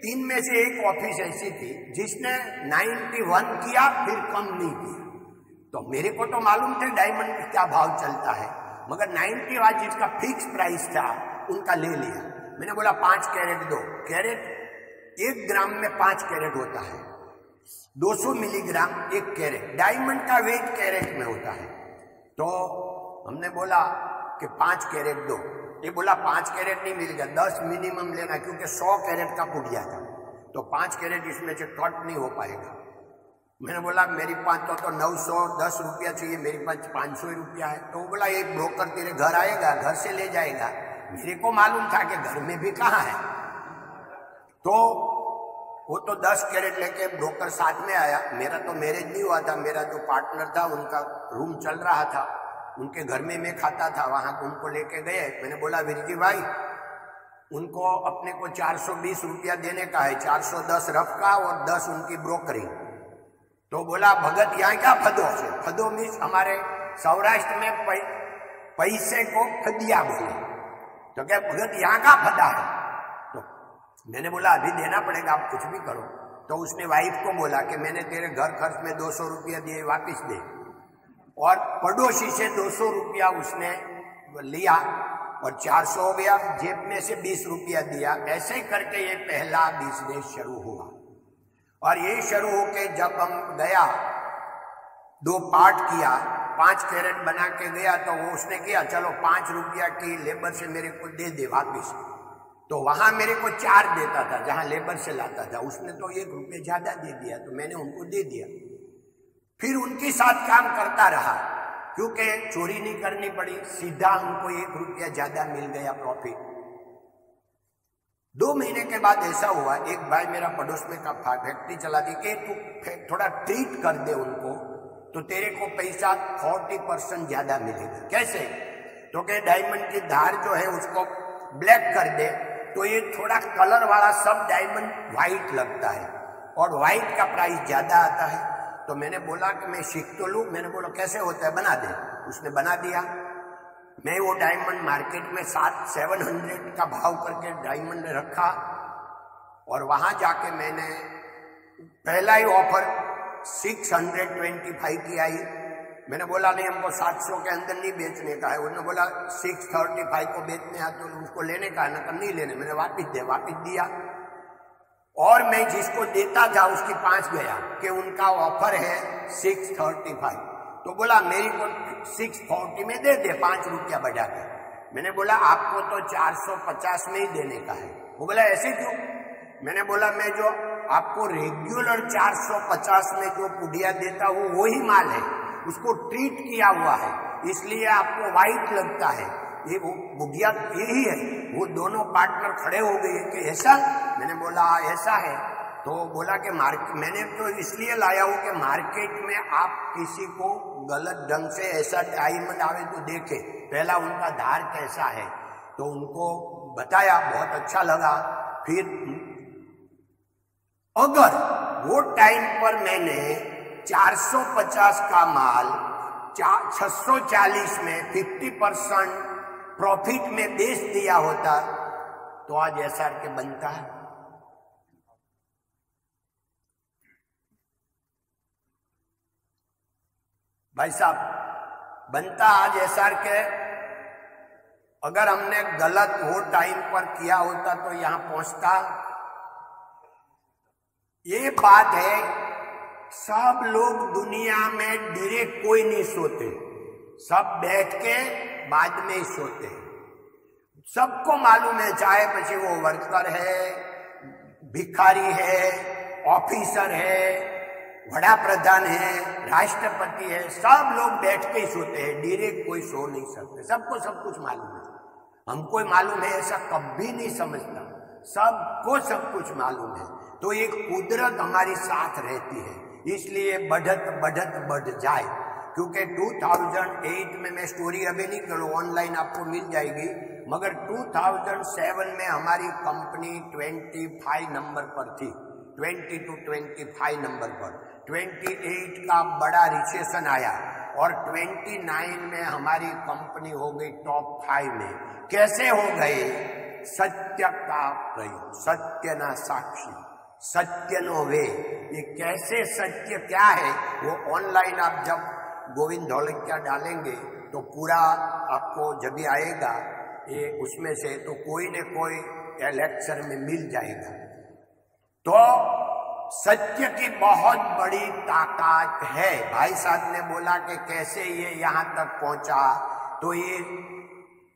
3 में से एक ऑफिस ऐसी थी जिसने 91 किया, फिर कम नहीं किया। तो मेरे को तो मालूम था डायमंड क्या भाव चलता है, मगर 90 वाला जिसका फिक्स प्राइस था उनका ले लिया। मैंने बोला 5 कैरेट दो। कैरेट 1 ग्राम में 5 कैरेट होता है, 200 मिलीग्राम 1 कैरेट। डायमंड का वेट कैरेट में होता है। तो हमने बोला कि 5 कैरेट दो। ये बोला 5 कैरेट नहीं मिलेगा, 10 मिनिमम लेना, क्योंकि 100 कैरेट का पुड़िया था, तो 5 कैरेट इसमें से कट नहीं हो पाएगा। मैंने बोला मेरे पास तो 910 रुपया चाहिए, मेरे पास 500 रुपया है। तो वो बोला एक ब्रोकर तेरे घर आएगा, घर से ले जाएगा। मेरे को मालूम था कि घर में भी कहाँ है। तो वो तो 10 कैरेट लेके ब्रोकर साथ में आया। मेरा तो मैरिज नहीं हुआ था, मेरा जो पार्टनर था उनका रूम चल रहा था, उनके घर में मैं खाता था, वहां उनको लेके गए। मैंने बोला वीरजी भाई, उनको अपने को 420 रुपया देने का है, 410 रफ का और 10 उनकी ब्रोकरिंग। तो बोला भगत यहाँ क्या फदो से? फदो मीन्स हमारे सौराष्ट्र में पैसे को फदिया बोले। तो क्या भगत यहाँ का फदा है? तो मैंने बोला अभी देना पड़ेगा, आप कुछ भी करो। तो उसने वाइफ को बोला कि मैंने तेरे घर खर्च में 200 रुपया दिए, वापिस दे। और पड़ोसी से 200 रुपया उसने लिया और 400 हो गया, जेब में से 20 रुपया दिया। ऐसे ही करके ये पहला बिजनेस शुरू हुआ। और ये शुरू होके जब हम गया, 2 पार्ट किया, 5 कैरेट बना के गया, तो वो उसने किया चलो 5 रुपया की लेबर से मेरे को दे वापिस। तो वहां मेरे को 4 देता था जहां लेबर से लाता था, उसने तो 1 रुपये ज्यादा दे दिया, तो मैंने उनको दे दिया। फिर उनके साथ काम करता रहा क्योंकि चोरी नहीं करनी पड़ी, सीधा उनको 1 रुपया ज्यादा मिल गया प्रॉफिट। 2 महीने के बाद ऐसा हुआ, एक भाई मेरा पड़ोस में का फैक्ट्री चला दी कि तू थोड़ा ट्रीट कर दे उनको तो तेरे को पैसा 40% ज्यादा मिलेगा। कैसे? तो के डायमंड की धार जो है उसको ब्लैक कर दे तो ये थोड़ा कलर वाला सब डायमंड व्हाइट लगता है और व्हाइट का प्राइस ज्यादा आता है। तो मैंने बोला कि मैं सीख तो लूं। मैंने बोला कैसे होता है, बना दे। उसने बना दिया। मैं वो डायमंड मार्केट में 700 का भाव करके डायमंड रखा और वहां जाके मैंने पहला ही ऑफर 625 की आई। मैंने बोला नहीं, हमको 700 के अंदर नहीं बेचने का है। उन्होंने बोला 635 को बेचने है तो उसको लेने का है ना, नहीं लेने। मैंने वापिस दिया और मैं जिसको देता था उसकी 5 गया कि उनका ऑफर है 635। तो बोला मेरी को 640 में दे दे, 5 रुपया बढ़ा के। मैंने बोला आपको तो 450 में ही देने का है। वो बोला ऐसे क्यों? मैंने बोला मैं जो आपको रेगुलर 450 में जो पुड़िया देता हूँ वही माल है, उसको ट्रीट किया हुआ है, इसलिए आपको वाइट लगता है। ये वो बुढ़िया यही है। वो दोनों पार्टनर खड़े हो गए कि ऐसा? मैंने बोला ऐसा है। तो बोला कि मार्केट मैंने तो इसलिए लाया हूं कि मार्केट में आप किसी को गलत ढंग से ऐसा डायमंड आवे तो देखे, पहला उनका धार कैसा है। तो उनको बताया, बहुत अच्छा लगा। फिर अगर वो टाइम पर मैंने 450 का माल 640 में 50% प्रॉफिट में बेच दिया होता तो आज एसआर के बनता है। भाई साहब बनता आज एसआर के। अगर हमने गलत वो टाइम पर किया होता तो यहां पहुंचता। ये बात है, सब लोग दुनिया में डायरेक्ट कोई नहीं सोते, सब बैठ के बाद में ही सोते हैं। सबको मालूम है, चाहे पीछे वो वर्कर है, भिखारी है, ऑफिसर है, बड़ा प्रधान है, राष्ट्रपति है, सब लोग बैठ के ही सोते हैं, डायरेक्ट कोई सो नहीं सकते। सबको सब कुछ मालूम है। हमको मालूम है ऐसा कभी नहीं समझता, सबको सब कुछ मालूम है। तो ये कुदरत हमारी साथ रहती है, इसलिए बढ़ जाए। क्योंकि 2008 में मैं स्टोरी अभी नहीं करूँ, ऑनलाइन आपको मिल जाएगी, मगर 2007 में हमारी कंपनी 25 नंबर पर थी, 20 to 25 नंबर पर। 28 का बड़ा रिसेशन आया और 29 में हमारी कंपनी हो गई टॉप 5 में। कैसे हो गए? सत्य का प्रयोग, सत्य ना साक्षी, सत्य नो वे। ये कैसे सत्य क्या है वो ऑनलाइन आप जब गोविंद धौलकिया डालेंगे तो पूरा आपको जब भी आएगा ये उसमें से तो कोई न कोई लेक्चर में मिल जाएगा। तो सत्य की बहुत बड़ी ताकत है। भाई साहब ने बोला कि कैसे ये यहाँ तक पहुंचा, तो ये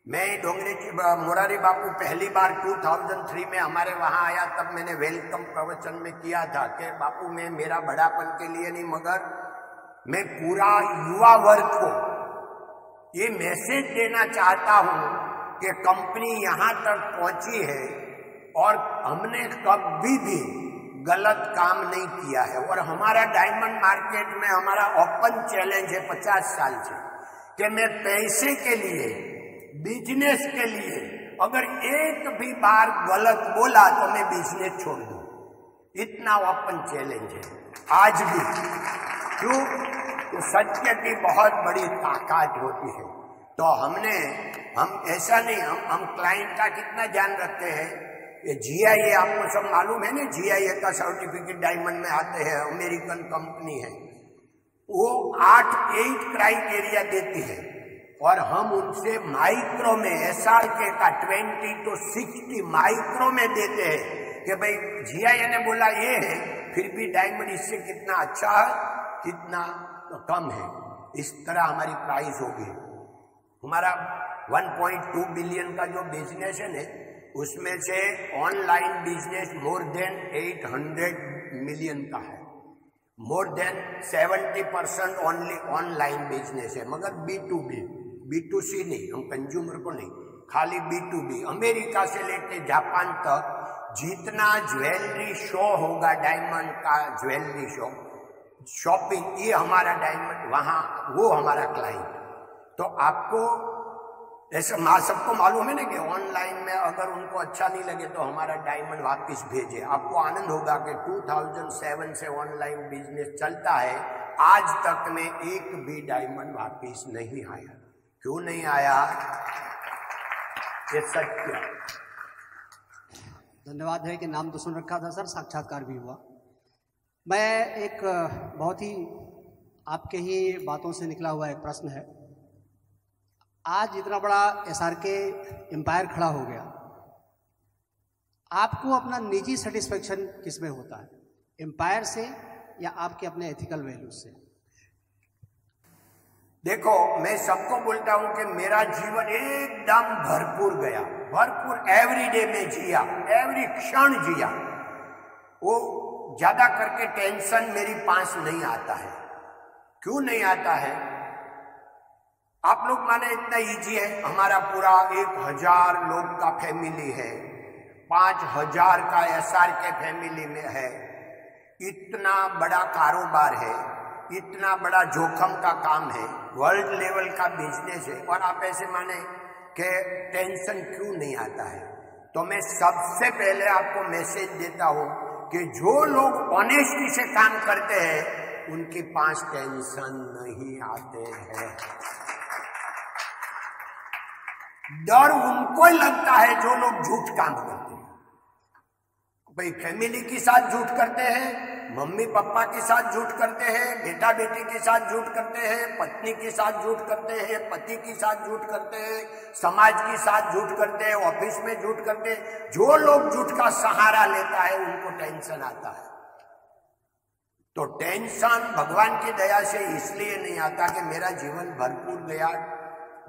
मैं डोंगरी मुरारी बापू पहली बार 2003 में हमारे वहां आया, तब मैंने वेलकम प्रवचन में किया था कि बापू मैं मेरा बड़ापन के लिए नहीं मगर मैं पूरा युवा वर्ग को ये मैसेज देना चाहता हूं कि कंपनी यहां तक पहुंची है और हमने कभी भी गलत काम नहीं किया है। और हमारा डायमंड मार्केट में हमारा ओपन चैलेंज है 50 साल से कि मैं पैसे के लिए, बिजनेस के लिए अगर एक भी बार गलत बोला तो मैं बिजनेस छोड़ दूं, इतना ओपन चैलेंज है आज भी। क्यों? तो सत्य की बहुत बड़ी ताकत होती है। तो हम ऐसा नहीं, हम क्लाइंट का कितना ध्यान रखते हैं। ये GIA आपको सब मालूम है ना, GIA का सर्टिफिकेट डायमंड में आते हैं, अमेरिकन कंपनी है। वो 8 क्राइटेरिया देती है और हम उनसे माइक्रो में SRK का 20 to 60 माइक्रो में देते हैं कि भाई GIA ने बोला ये है, फिर भी डायमंड इससे कितना अच्छा है, कितना तो कम है। इस तरह हमारी प्राइस होगी। हमारा 1.2 बिलियन का जो बिजनेस है, उसमें से online business more than 800 million का है, more than 70% only online business है, मगर B2B, B2C नहीं, हम कंज्यूमर को नहीं, खाली B2B। अमेरिका से लेके जापान तक जितना ज्वेलरी शो होगा, डायमंड का ज्वेलरी शो, शॉपिंग, ये हमारा डायमंड वहाँ, वो हमारा क्लाइंट। तो आपको ऐसा सबको मालूम है ना कि ऑनलाइन में अगर उनको अच्छा नहीं लगे तो हमारा डायमंड वापस भेजे। आपको आनंद होगा कि 2007 से ऑनलाइन बिजनेस चलता है, आज तक में एक भी डायमंड वापस नहीं आया। क्यों नहीं आया? ये सत्य। धन्यवाद है कि नाम तो सुन रखा था सर, साक्षात्कार भी हुआ। मैं एक बहुत ही आपके ही बातों से निकला हुआ एक प्रश्न है। आज इतना बड़ा SRK एम्पायर खड़ा हो गया, आपको अपना निजी सेटिस्फेक्शन किसमें होता है, एम्पायर से या आपके अपने एथिकल वैल्यूज से? देखो, मैं सबको बोलता हूं कि मेरा जीवन एकदम भरपूर गया, भरपूर एवरीडे में जिया, एवरी क्षण जिया। वो ज्यादा करके टेंशन मेरी पास नहीं आता है। क्यों नहीं आता है? आप लोग माने इतना इजी है, हमारा पूरा 1000 लोग का फैमिली है, 5000 का SRK फैमिली में है, इतना बड़ा कारोबार है, इतना बड़ा जोखिम का काम है, वर्ल्ड लेवल का बिजनेस है, और आप ऐसे माने कि टेंशन क्यों नहीं आता है? तो मैं सबसे पहले आपको मैसेज देता हूं कि जो लोग ऑनेस्टी से काम करते हैं उनके पास टेंशन नहीं आते हैं। डर उनको ही लगता है जो लोग झूठ काम करते हैं। भाई फैमिली के साथ झूठ करते हैं, मम्मी पापा के साथ झूठ करते हैं, बेटा बेटी के साथ झूठ करते हैं, पत्नी के साथ झूठ करते हैं, पति के साथ झूठ करते हैं, समाज के साथ झूठ करते हैं, ऑफिस में झूठ करते हैं। जो लोग झूठ का सहारा लेता है उनको टेंशन आता है। तो टेंशन भगवान की दया से इसलिए नहीं आता कि मेरा जीवन भरपूर गया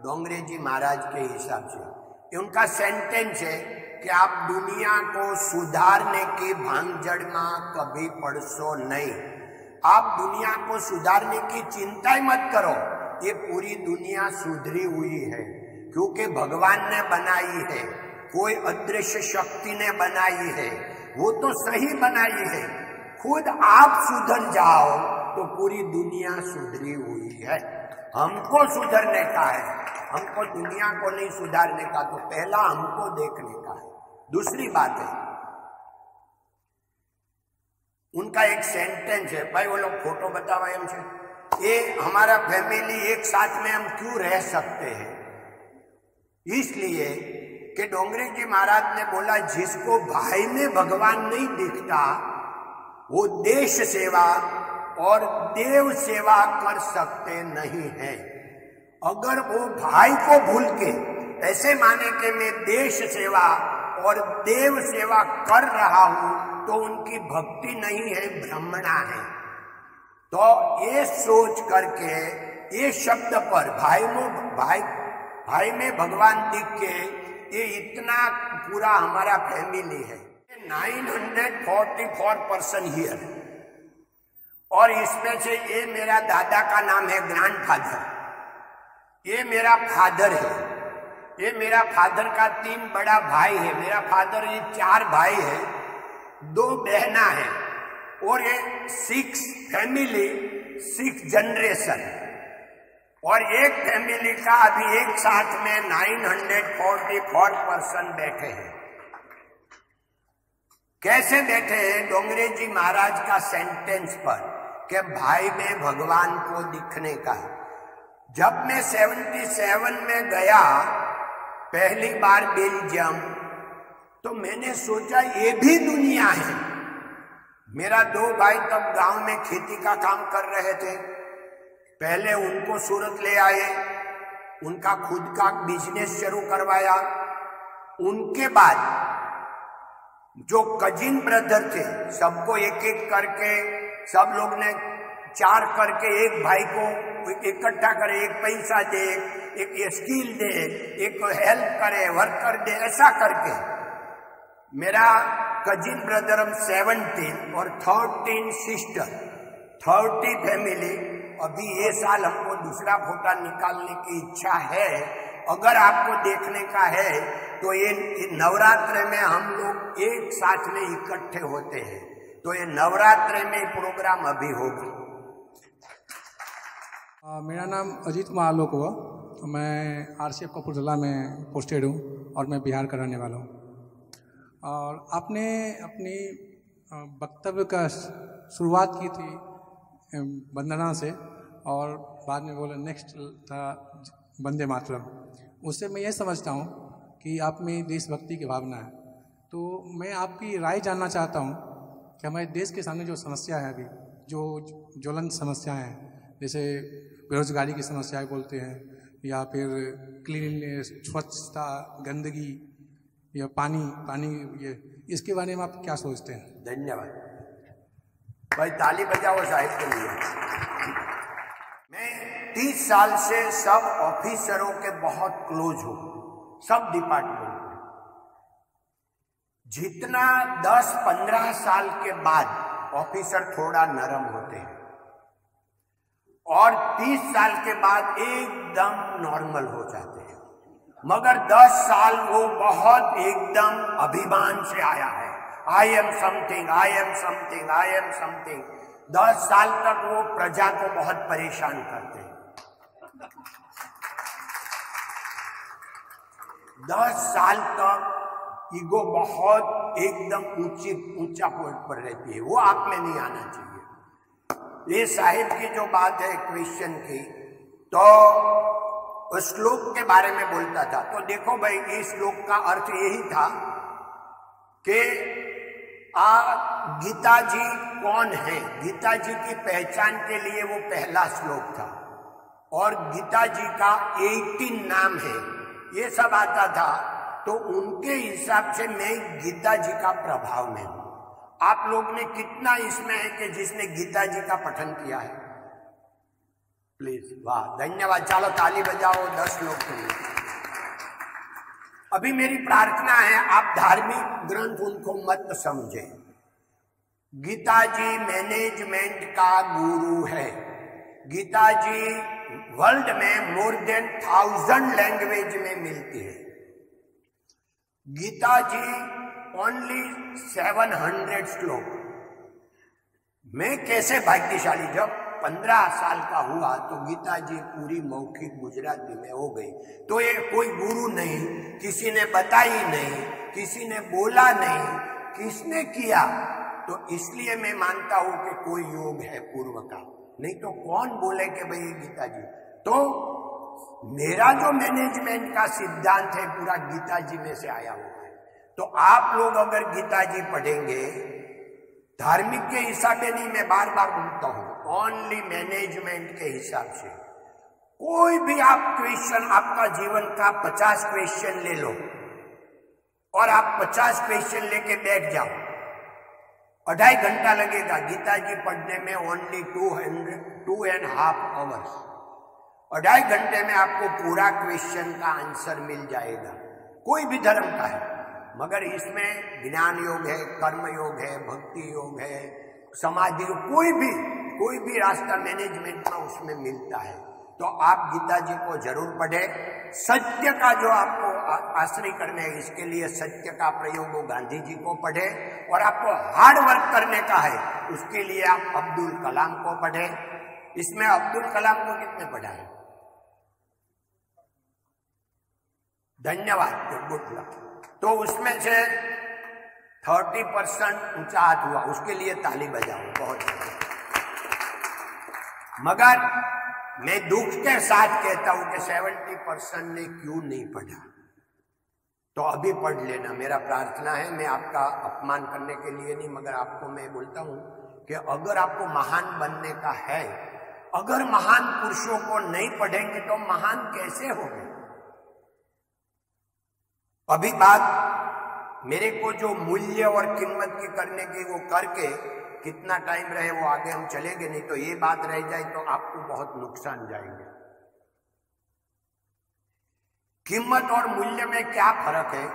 डोंगरे जी महाराज के हिसाब से। उनका सेंटेंस है कि आप दुनिया को सुधारने की भांगजड़ में कभी पड़सो नहीं। आप दुनिया को सुधारने की चिंता ही मत करो, ये पूरी दुनिया सुधरी हुई है, क्योंकि भगवान ने बनाई है, कोई अदृश्य शक्ति ने बनाई है, वो तो सही बनाई है। खुद आप सुधर जाओ तो पूरी दुनिया सुधरी हुई है। हमको सुधरने का है, हमको दुनिया को नहीं सुधारने का, तो पहला हमको देखने का है। दूसरी बात है, उनका एक सेंटेंस है, भाई वो लोग फोटो बतावा हमसे, ये हमारा फैमिली एक साथ में हम क्यों रह सकते हैं? इसलिए कि डोंगरे जी महाराज ने बोला, जिसको भाई में भगवान नहीं दिखता वो देश सेवा और देव सेवा कर सकते नहीं है। अगर वो भाई को भूल के ऐसे माने कि मैं देश सेवा और देव सेवा कर रहा हूं तो उनकी भक्ति नहीं है, ब्राह्मणा है। तो ये सोच करके ये शब्द पर भाई में भगवान दिख के ये इतना पूरा हमारा फैमिली है, 944 पर्सन हियर, और इसमें से ये मेरा दादा का नाम है ग्रैंडफादर, ये मेरा फादर है, ये मेरा फादर का 3 बड़ा भाई है, मेरा फादर ये 4 भाई है, 2 बहना है, और ये 6 फैमिली 6 जनरेशन, और एक फैमिली का अभी एक साथ में 944 पर्सन बैठे हैं। कैसे बैठे हैं? डोंगरे जी महाराज का सेंटेंस पर कि भाई में भगवान को दिखने का। जब मैं 77 में गया पहली बार बेल्जियम, तो मैंने सोचा ये भी दुनिया है। मेरा 2 भाई तब गांव में खेती का काम कर रहे थे, पहले उनको सूरत ले आए, उनका खुद का बिजनेस शुरू करवाया। उनके बाद जो कजिन ब्रदर थे सबको एक एक करके, सब लोग ने 4 करके एक भाई को इकट्ठा करे, एक पैसा दे, एक स्किल दे, एक हेल्प करे, वर्कर दे, ऐसा करके मेरा कजिन ब्रदर 17 और 13 सिस्टर, 30 फैमिली। अभी ये साल हमको दूसरा फोटा निकालने की इच्छा है। अगर आपको देखने का है तो ये नवरात्र में हम लोग एक साथ में इकट्ठे होते हैं, तो ये नवरात्र में प्रोग्राम अभी होगा। मेरा नाम अजीत महालोक हुआ। मैं RCF कपूरथला में पोस्टेड हूँ और मैं बिहार का रहने वाला हूँ। और आपने अपनी वक्तव्य का शुरुआत की थी वंदना से और बाद में बोला नेक्स्ट था वंदे मातरम। उससे मैं ये समझता हूँ कि आप में देशभक्ति की भावना है। तो मैं आपकी राय जानना चाहता हूँ कि हमारे देश के सामने जो समस्या है अभी, जो ज्वलंत समस्याएं हैं, जैसे बेरोजगारी की समस्याएं बोलते हैं, या फिर क्लीनलीनेस, स्वच्छता, गंदगी, या पानी, ये इसके बारे में आप क्या सोचते हैं? धन्यवाद भाई, ताली बजाओ साहिब के लिए। मैं 30 साल से सब ऑफिसरों के बहुत क्लोज हूं, सब डिपार्टमेंट में। जितना 10-15 साल के बाद ऑफिसर थोड़ा नरम होते हैं और 30 साल के बाद एकदम नॉर्मल हो जाते हैं, मगर 10 साल वो बहुत एकदम अभिमान से आया है। I am something, I am something, I am something. 10 साल तक वो प्रजा को बहुत परेशान करते हैं। 10 साल तक ईगो बहुत एकदम ऊंचा पॉइंट पर रहती है, वो आप में नहीं आना चाहिए। ये साहिब की जो बात है क्वेश्चन की, तो श्लोक के बारे में बोलता था, तो देखो भाई, इस श्लोक का अर्थ यही था कि गीता जी कौन है। गीता जी की पहचान के लिए वो पहला श्लोक था और गीता जी का 18 नाम है, ये सब आता था। तो उनके हिसाब से मैं गीता जी का प्रभाव में हूं। आप लोग ने कितना इसमें है कि जिसने गीता जी का पठन किया है? प्लीज, वाह, धन्यवाद। चलो ताली बजाओ 10 लोग के लिए। अभी मेरी प्रार्थना है, आप धार्मिक ग्रंथ उनको मत समझे। गीता जी मैनेजमेंट का गुरु है। गीता जी वर्ल्ड में मोर देन 1000 लैंग्वेज में मिलती है। गीता जी ओनली 700 श्लोक। मैं कैसे भाग्यशाली, जब 15 साल का हुआ तो गीता जी पूरी मौखिक गुजराती में हो गई। तो ये कोई गुरु नहीं, किसी ने बताई नहीं, किसी ने बोला नहीं, किसने किया? तो इसलिए मैं मानता हूं कि कोई योग है पूर्व का, नहीं तो कौन बोले कि भाई गीता जी। तो मेरा जो मैनेजमेंट का सिद्धांत है पूरा गीता जी में से आया हुआ है। तो आप लोग अगर गीता जी पढ़ेंगे, धार्मिक के हिसाब से नहीं, मैं बार बार बोलता हूं, ओनली मैनेजमेंट के हिसाब से। कोई भी आप क्वेश्चन, आपका जीवन का 50 क्वेश्चन ले लो और आप 50 क्वेश्चन लेके बैठ जाओ, 2.5 घंटा लगेगा गीता जी पढ़ने में। ओनली 2.5 आवर्स, 2.5 घंटे में आपको पूरा क्वेश्चन का आंसर मिल जाएगा, कोई भी धर्म का है। मगर इसमें ज्ञान योग है, कर्म योग है, भक्ति योग है, समाधि योग, कोई भी रास्ता मैनेजमेंट में उसमें मिलता है। तो आप गीता जी को जरूर पढ़ें। सत्य का जो आपको आश्रय करने है, इसके लिए सत्य का प्रयोग वो गांधी जी को पढ़े। और आपको हार्ड वर्क करने का है, उसके लिए आप अब्दुल कलाम को पढ़ें। इसमें अब्दुल कलाम को कितने पढ़ा है? धन्यवाद, गुड लक। तो उसमें से 30% ऊंचा हाथ हुआ, उसके लिए ताली बजाओ, बहुत। मगर मैं दुख के साथ कहता हूं कि 70% ने क्यों नहीं पढ़ा, तो अभी पढ़ लेना, मेरा प्रार्थना है। मैं आपका अपमान करने के लिए नहीं, मगर आपको मैं बोलता हूं कि अगर आपको महान बनने का है, अगर महान पुरुषों को नहीं पढ़ेंगे तो महान कैसे होंगे? अभी बात मेरे को जो मूल्य और कीमत की करने की, वो करके कितना टाइम रहे वो आगे हम चलेंगे, नहीं तो ये बात रह जाए तो आपको बहुत नुकसान जाएंगे। कीमत और मूल्य में क्या फर्क है?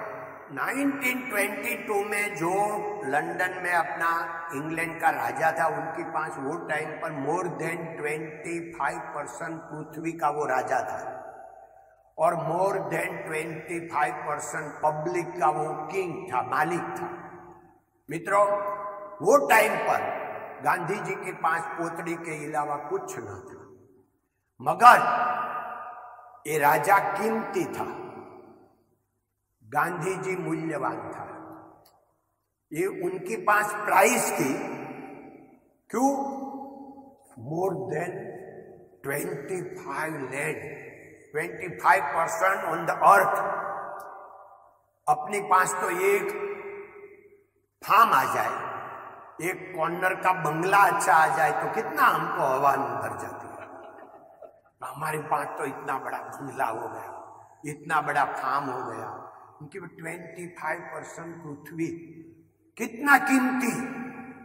1922 में जो लंदन में अपना इंग्लैंड का राजा था, उनके पास वो टाइम पर मोर देन 25% पृथ्वी का वो राजा था और मोर देन 25% पब्लिक का वो किंग था, मालिक था। मित्रों, वो टाइम पर गांधी जी के पास पोतड़ी के अलावा कुछ न था, मगर ये राजा कीमती था, गांधी जी मूल्यवान था। ये उनके पास प्राइस थी। क्यों? More than 25% on the earth. अपने पास तो एक फार्म आ जाए, एक कॉर्नर का बंगला अच्छा आ जाए तो कितना हमको हवा में भर जाती है। हमारे पास तो इतना बड़ा बंगला हो गया, इतना बड़ा फार्म हो गया। उनकी 25% पृथ्वी कितना कीमती,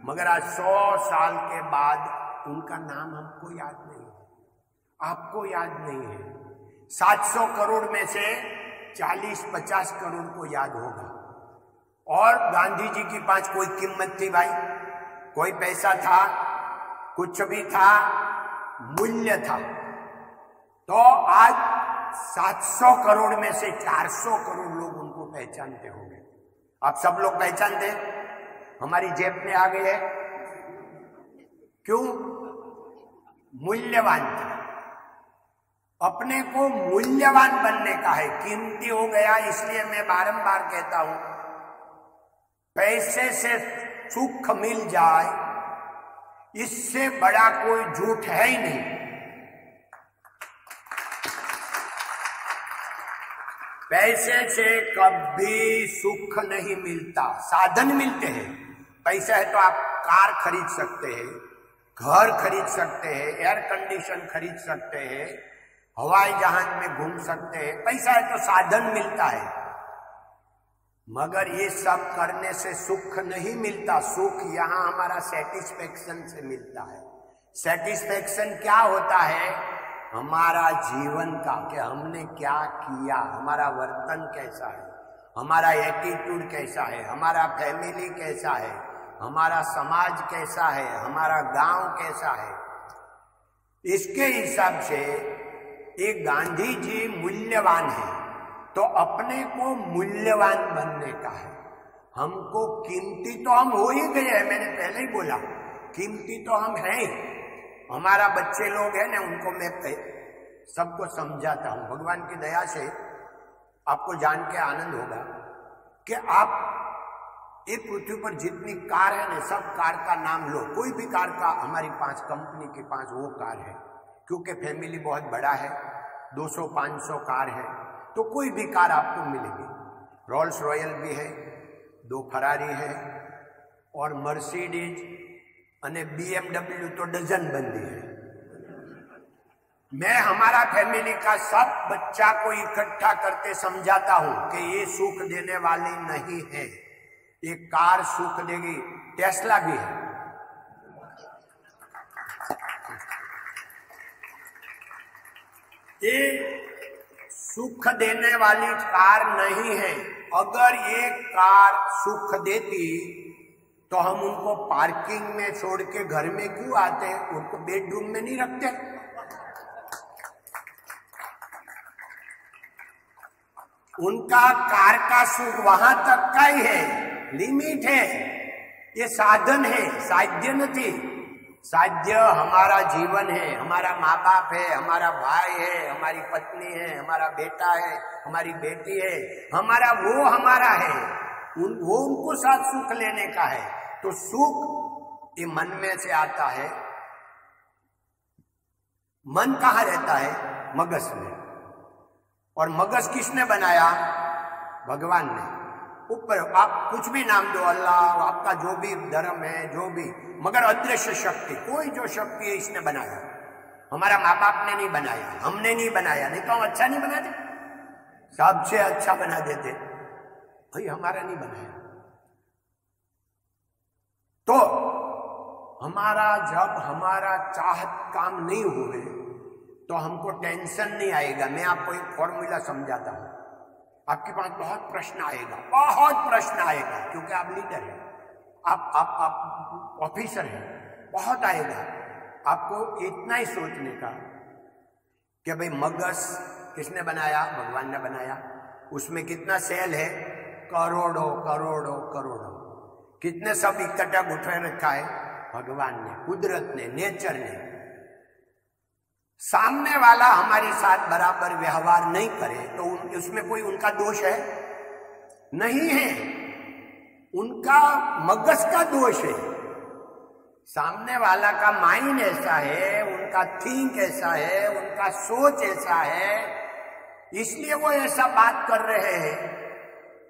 मगर आज 100 साल के बाद उनका नाम हमको याद नहीं है, आपको याद नहीं है। 700 करोड़ में से 40-50 करोड़ को याद होगा। और गांधी जी के पास कोई कीमत थी भाई? कोई पैसा था? कुछ भी था? मूल्य था। तो आज 700 करोड़ में से 400 करोड़ लोग उनको पहचानते होंगे। आप सब लोग पहचानते? हमारी जेब में आ गए। क्यों? मूल्यवान था। अपने को मूल्यवान बनने का है, कीमती हो गया। इसलिए मैं बारंबार कहता हूं, पैसे से सुख मिल जाए, इससे बड़ा कोई झूठ है ही नहीं। पैसे से कभी सुख नहीं मिलता, साधन मिलते हैं। पैसा है तो आप कार खरीद सकते हैं, घर खरीद सकते हैं, एयर कंडीशन खरीद सकते हैं, हवाई जहाज में घूम सकते हैं। पैसा है तो साधन मिलता है, मगर ये सब करने से सुख नहीं मिलता। सुख यहां हमारा सेटिस्फेक्शन से मिलता है। सेटिस्फेक्शन क्या होता है? हमारा जीवन का, कि हमने क्या किया, हमारा वर्तन कैसा है, हमारा एटीट्यूड कैसा है, हमारा फैमिली कैसा है, हमारा समाज कैसा है, हमारा गांव कैसा है। इसके हिसाब से एक गांधी जी मूल्यवान है, तो अपने को मूल्यवान बनने का है। हमको कीमती तो हम हो ही गए हैं, मैंने पहले ही बोला, कीमती तो हम हैं। हमारा बच्चे लोग हैं ना, उनको मैं सबको समझाता हूं। भगवान की दया से आपको जान के आनंद होगा कि आप एक पृथ्वी पर जितनी कार है ना, सब कार का नाम लो। कोई भी कार का, हमारी 5 कंपनी के पास वो कार है, क्योंकि फैमिली बहुत बड़ा है, 200-500 कार है, तो कोई भी कार आपको मिलेगी। रोल्स रॉयल भी है, 2 फरारी है, और मर्सिडीज અને BMW तो डजन बंदी है। मैं हमारा फैमिली का सब बच्चा को इकट्ठा करके समझाता हूं कि ये सुख देने वाली नहीं है, ये कार सुख देगी। टेस्ला भी है, ये सुख देने वाली कार नहीं है। अगर ये कार सुख देती तो हम उनको पार्किंग में छोड़ के घर में क्यों आते हैं? उनको बेडरूम में नहीं रखते। उनका कार का सुख वहां तक का ही है, लिमिट है। ये साधन है, साध्य नहीं। साध्य हमारा जीवन है, हमारा माँ बाप है, हमारा भाई है, हमारी पत्नी है, हमारा बेटा है, हमारी बेटी है, हमारा वो हमारा है। वो उनको साथ सुख लेने का है। तो सुख ये मन में से आता है। मन कहाँ रहता है? मगज में। और मगज किसने बनाया? भगवान ने। ऊपर आप कुछ भी नाम दो, अल्लाह, आपका जो भी धर्म है, जो भी, मगर अदृश्य शक्ति, कोई जो शक्ति है, इसने बनाया। हमारा माँ बाप ने नहीं बनाया, हमने नहीं बनाया, नहीं तो हम अच्छा नहीं बनाते, सबसे अच्छा बना देते। भाई हमारा नहीं बनाया। तो हमारा जब हमारा चाहत काम नहीं हुए तो हमको टेंशन नहीं आएगा। मैं आपको एक फॉर्मूला समझाता हूं। आपके पास बहुत प्रश्न आएगा, बहुत प्रश्न आएगा, क्योंकि आप लीडर हैं, आप ऑफिसर हैं, बहुत आएगा। आपको इतना ही सोचने का कि भाई मगज किसने बनाया? भगवान ने बनाया। उसमें कितना सेल है? करोड़ों करोड़ों करोड़ों। कितने सब इकट्ठा गुठे रखा है? भगवान ने, कुदरत ने, नेचर ने। सामने वाला हमारे साथ बराबर व्यवहार नहीं करे तो उसमें कोई उनका दोष है? नहीं है, उनका मगज का दोष है। सामने वाला का माइंड ऐसा है, उनका थिंक ऐसा है, उनका सोच ऐसा है, इसलिए वो ऐसा बात कर रहे हैं।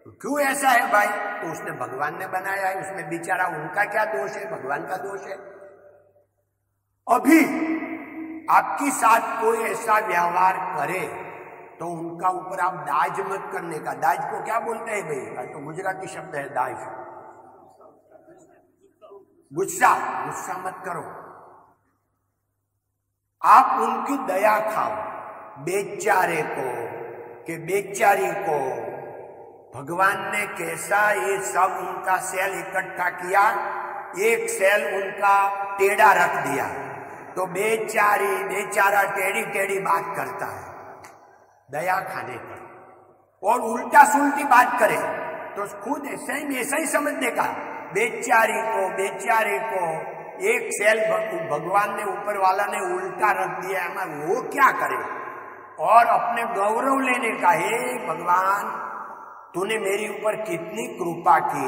तो क्यों ऐसा है भाई? तो उसने भगवान ने बनाया है, उसमें बेचारा उनका क्या दोष है? भगवान का दोष है। अभी आपके साथ कोई ऐसा व्यवहार करे तो उनका ऊपर आप दाज मत करने का। दाज को क्या बोलते हैं भाई? तो गुजराती शब्द है दाज। गुस्सा, गुस्सा मत करो। आप उनकी दया खाओ। बेचारे को कि बेचारी को भगवान ने कैसा ये सब उनका सेल इकट्ठा किया, एक सेल उनका टेढ़ा रख दिया तो बेचारा टेढ़ी टेढ़ी बात करता है दया खाने पर, और उल्टा सुलटी बात करे तो खुद ऐसा ही समझने का। बेचारे को एक सेल भगवान ने, ऊपर वाला ने उल्टा रख दिया है, वो क्या करे? और अपने गौरव लेने का, हे भगवान तूने मेरी ऊपर कितनी कृपा की,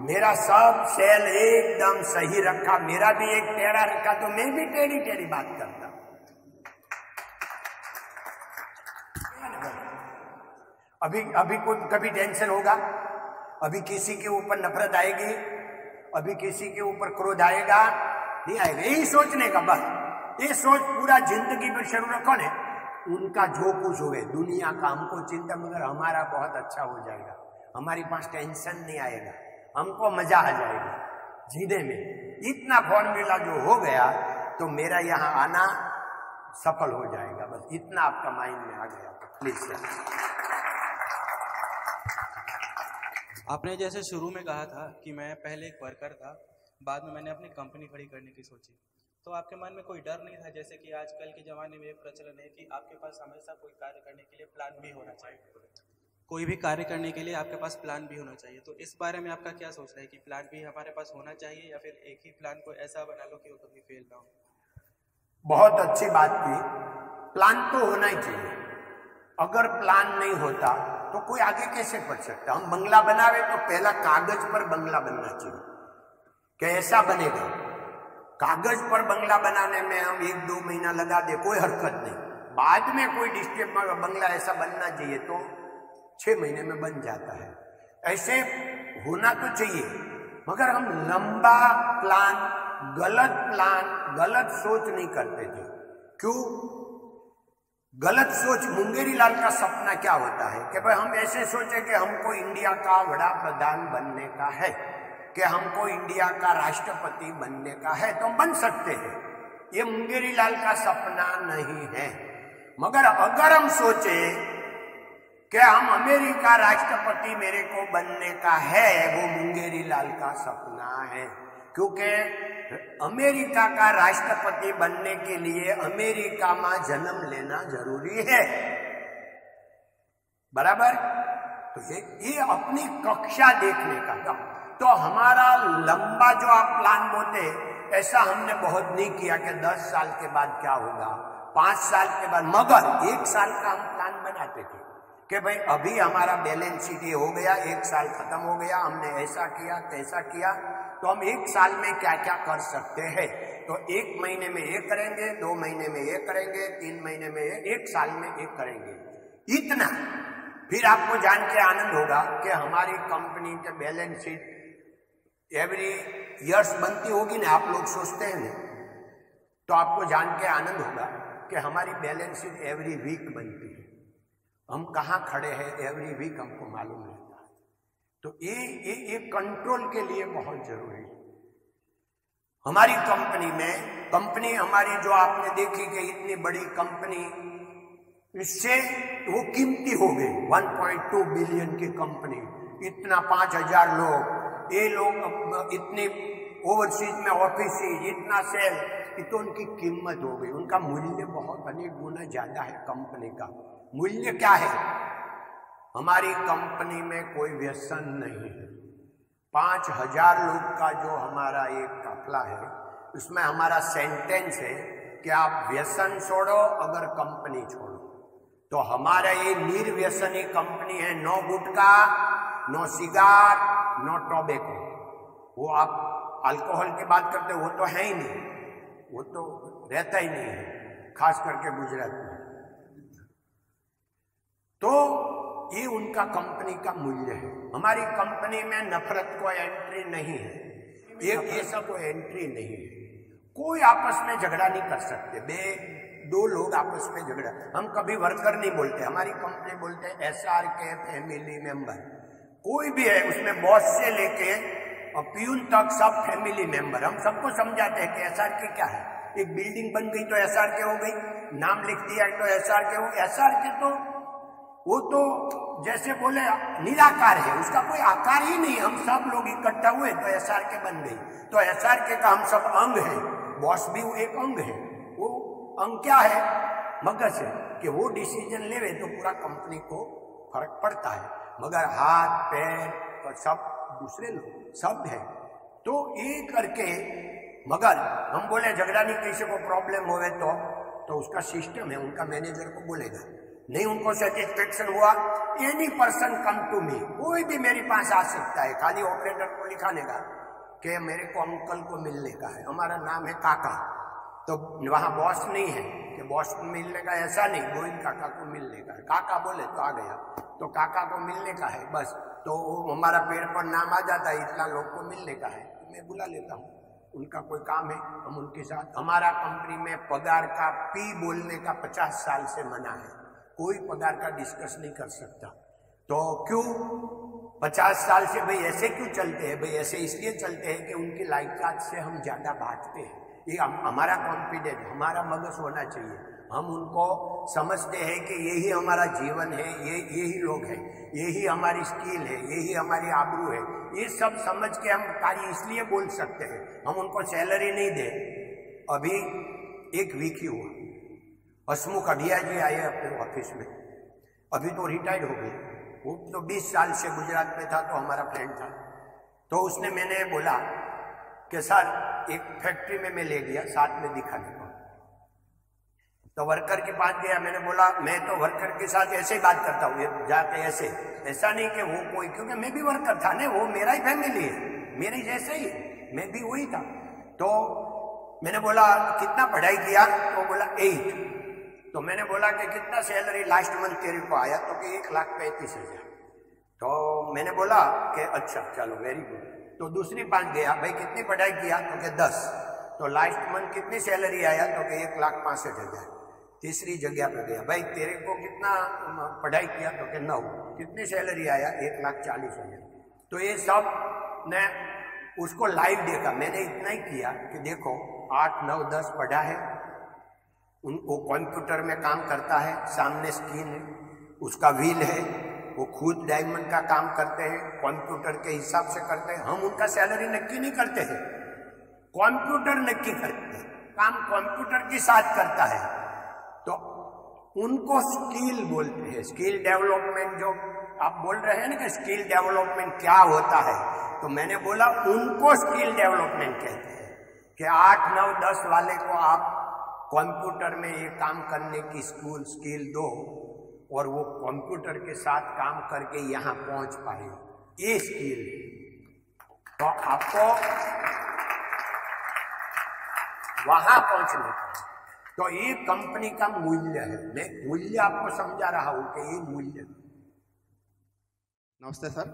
मेरा सब सेल एकदम सही रखा, मेरा भी एक टेढ़ा रखा तो मैं भी टेढ़ी टेढ़ी बात करता। अभी कोई कभी टेंशन होगा, अभी किसी के ऊपर नफरत आएगी, अभी किसी के ऊपर क्रोध आएगा? नहीं आएगा। यही सोचने का बस, ये सोच पूरा जिंदगी पर शुरू रखो ने। उनका जो कुछ हुए दुनिया का हमको चिंता, मगर हमारा बहुत अच्छा हो जाएगा, हमारे पास टेंशन नहीं आएगा, हमको मजा आ जाएगा जीने में। इतना फॉर्मूला जो हो गया तो मेरा यहाँ आना सफल हो जाएगा। बस इतना आपका माइंड में आ गया। Please sir. आपने जैसे शुरू में कहा था कि मैं पहले एक वर्कर था, बाद में मैंने अपनी कंपनी खड़ी करने की सोची, तो आपके मन में कोई डर नहीं था? जैसे कि आजकल के ज़माने में एक प्रचलन है कि आपके पास हमेशा कोई कार्य करने के लिए प्लान भी होना चाहिए, कोई भी कार्य करने के लिए आपके पास प्लान भी होना चाहिए। तो इस बारे में आपका क्या सोचना है कि प्लान भी हमारे पास होना चाहिए, या फिर एक ही प्लान को ऐसा बना लो कि वो कभी फेल ना हो? बहुत अच्छी बात की। प्लान तो होना ही चाहिए। अगर प्लान नहीं होता तो कोई आगे कैसे बढ़ सकता? हम बंगला बनावे तो पहला कागज पर बंगला बनना चाहिए, कैसा बनेगा? कागज पर बंगला बनाने में हम 1-2 महीना लगा दे, कोई हरकत नहीं। बाद में कोई डिस्ट्रिक्ट में बंगला ऐसा बनना चाहिए तो 6 महीने में बन जाता है। ऐसे होना तो चाहिए, मगर हम लंबा प्लान, गलत सोच नहीं करते थे। क्यों गलत सोच? मुंगेरी लाल का सपना क्या होता है कि भाई हम ऐसे सोचे कि हमको इंडिया का बड़ा प्रधान बनने का है, कि हमको इंडिया का राष्ट्रपति बनने का है, तो हम बन सकते हैं। ये मुंगेरी लाल का सपना नहीं है। मगर अगर हम सोचे कि हम अमेरिका राष्ट्रपति मेरे को बनने का है, वो मुंगेरी लाल का सपना है। क्योंकि अमेरिका का राष्ट्रपति बनने के लिए अमेरिका में जन्म लेना जरूरी है, बराबर? तो ये अपनी कक्षा देखने का काम। तो हमारा लंबा जो आप प्लान बोलते, ऐसा हमने बहुत नहीं किया कि 10 साल के बाद क्या होगा, 5 साल के बाद, मगर 1 साल का हम प्लान बनाते थे कि भाई अभी हमारा बैलेंस शीट ये हो गया, 1 साल खत्म हो गया, हमने ऐसा किया तैसा किया, तो हम 1 साल में क्या क्या कर सकते हैं। तो 1 महीने में ये करेंगे, 2 महीने में ये करेंगे, 3 महीने में ये, 1 साल में ये करेंगे। इतना फिर आपको जान के आनंद होगा कि हमारी कंपनी के बैलेंस शीट एवरी ईयर्स बनती होगी ना, आप लोग सोचते हैं ना, तो आपको जान के आनंद होगा कि हमारी बैलेंस शीट एवरी वीक बनती है। हम कहाँ खड़े हैं एवरी वीक हमको मालूम रहता है। तो ये कंट्रोल के लिए बहुत जरूरी है। हमारी कंपनी में, कंपनी हमारी जो आपने देखी कि इतनी बड़ी कंपनी इससे वो कीमती हो गई। 1.2 बिलियन की कंपनी, इतना 5000 लोग, ये लोग इतने ओवरसीज में ऑफिस, इतना सेल, तो उनकी कीमत हो गई। उनका मूल्य बहुत अनेक गुना ज्यादा है। कंपनी का मूल्य क्या है? हमारी कंपनी में कोई व्यसन नहीं है। 5000 लोग का जो हमारा एक काफिला है, उसमें हमारा सेंटेंस है कि आप व्यसन छोड़ो अगर कंपनी छोड़ो। तो हमारा ये निर्व्यसनी कंपनी है। नो गुटखा, नो सिगार, नो टोबैको। वो आप अल्कोहल की बात करते हो, वो तो है ही नहीं, वो तो रहता ही नहीं है, खास करके गुजरात में। तो ये उनका कंपनी का मूल्य है। हमारी कंपनी में नफरत को एंट्री नहीं है, ये सब एंट्री नहीं है। कोई आपस में झगड़ा नहीं कर सकते। दो लोग आपस में झगड़ा, हम कभी वर्कर नहीं बोलते, हमारी कंपनी बोलते हैं SRK फैमिली मेंबर। कोई भी है उसमें बॉस से लेके और प्यून तक सब फैमिली मेंबर। हम सबको समझाते हैं कि SRK क्या है। एक बिल्डिंग बन गई तो SRK हो गई, नाम लिख दिया तो SRK हो। SRK तो वो तो जैसे बोले निराकार है, उसका कोई आकार ही नहीं। हम सब लोग इकट्ठा हुए तो SRK बन गई। तो SRK का हम सब अंग है, बॉस भी वो एक अंग है। वो अंग क्या है? मगज है, कि वो डिसीजन लेवे तो पूरा कंपनी को फर्क पड़ता है। मगर हाथ पैर और सब दूसरे लोग सब है। तो ये करके, मगर हम बोले झगड़ा नहीं, किसी को प्रॉब्लम होवे तो उसका सिस्टम है, उनका मैनेजर को बोलेगा। नहीं उनको सेटिस्फेक्शन हुआ, any person come to me, कोई भी मेरे पास आ सकता है। खाली ऑपरेटर को लिखाने का कि मेरे को अंकल को मिलने का है, हमारा नाम है काका। तो वहां बॉस नहीं है कि बॉस को मिलने का, ऐसा नहीं, गोविंद काका को मिलने का है। काका बोले तो आ गया, तो काका को मिलने का है बस। तो हमारा पेड़ पर नाम आ जाता है, इतना लोग को मिलने का है, तो मैं बुला लेता हूँ। उनका कोई काम है, हम उनके साथ। हमारा कंपनी में पगार का पी बोलने का 50 साल से मना है, कोई पगार का डिस्कस नहीं कर सकता। तो क्यों 50 साल से भाई ऐसे क्यों चलते हैं? भाई ऐसे इसलिए चलते हैं कि उनकी लायकात से हम ज्यादा बांटते हैं। ये हमारा कॉन्फिडेंस, हमारा मगज होना चाहिए। हम उनको समझते हैं कि यही हमारा जीवन है, यही लोग हैं, यही हमारी स्किल है, यही हमारी आबरू है। ये सब समझ के हम कार्य इसलिए बोल सकते हैं। हम उनको सैलरी नहीं दे। अभी एक वीक ही हुआ, हसमुख अभिया जी आए अपने ऑफिस में, अभी तो रिटायर्ड हो गए। वो तो 20 साल से गुजरात में था, तो हमारा फ्रेंड था। तो उसने, मैंने बोला कि सर एक फैक्ट्री में मैं ले गया साथ में दिखाने को। तो वर्कर के पास गया, मैंने बोला मैं तो वर्कर के साथ ऐसे ही बात करता हूँ, जाते ऐसे, ऐसा नहीं कि वो कोई, क्योंकि मैं भी वर्कर था ना, वो मेरा ही फैमिली है, मेरे जैसे ही, मैं भी वही था। तो मैंने बोला कितना पढ़ाई किया? तो बोला 8। तो मैंने बोला कि कितना सैलरी लास्ट मंथ तेरे को आया? तो कि 1,35,000। तो मैंने बोला कि अच्छा चलो वेरी गुड। तो दूसरी बात गया, भाई कितनी पढ़ाई किया? तो कि 10। तो लास्ट मंथ कितनी सैलरी आया? तो कि 1,65,000। तीसरी जगह पे गया, भाई तेरे को कितना पढ़ाई किया? तो कि 9। कितनी सैलरी आया? 1,40,000। तो ये सब ने उसको लाइव देखा। मैंने इतना ही किया कि देखो 8, 9, 10 पढ़ा है, वो कंप्यूटर में काम करता है, सामने स्क्रीन है, उसका व्हील है, वो खुद डायमंड का काम करते हैं, कंप्यूटर के हिसाब से करते हैं। हम उनका सैलरी नक्की नहीं करते हैं, कंप्यूटर नक्की करते हैं, काम कंप्यूटर के साथ करता है। तो उनको स्किल बोलते हैं, स्किल डेवलपमेंट। जो आप बोल रहे हैं ना कि स्किल डेवलपमेंट क्या होता है, तो मैंने बोला उनको स्किल डेवलपमेंट कहते हैं कि 8, 9, 10 वाले को आप कंप्यूटर में ये काम करने की स्किल दो और वो कंप्यूटर के साथ काम करके यहाँ पहुंच पाए, ये स्किल। तो आपको वहां पहुंचने का, तो ये कंपनी का मूल्य है। मैं मूल्य आपको समझा रहा हूं कि ये मूल्य। नमस्ते सर,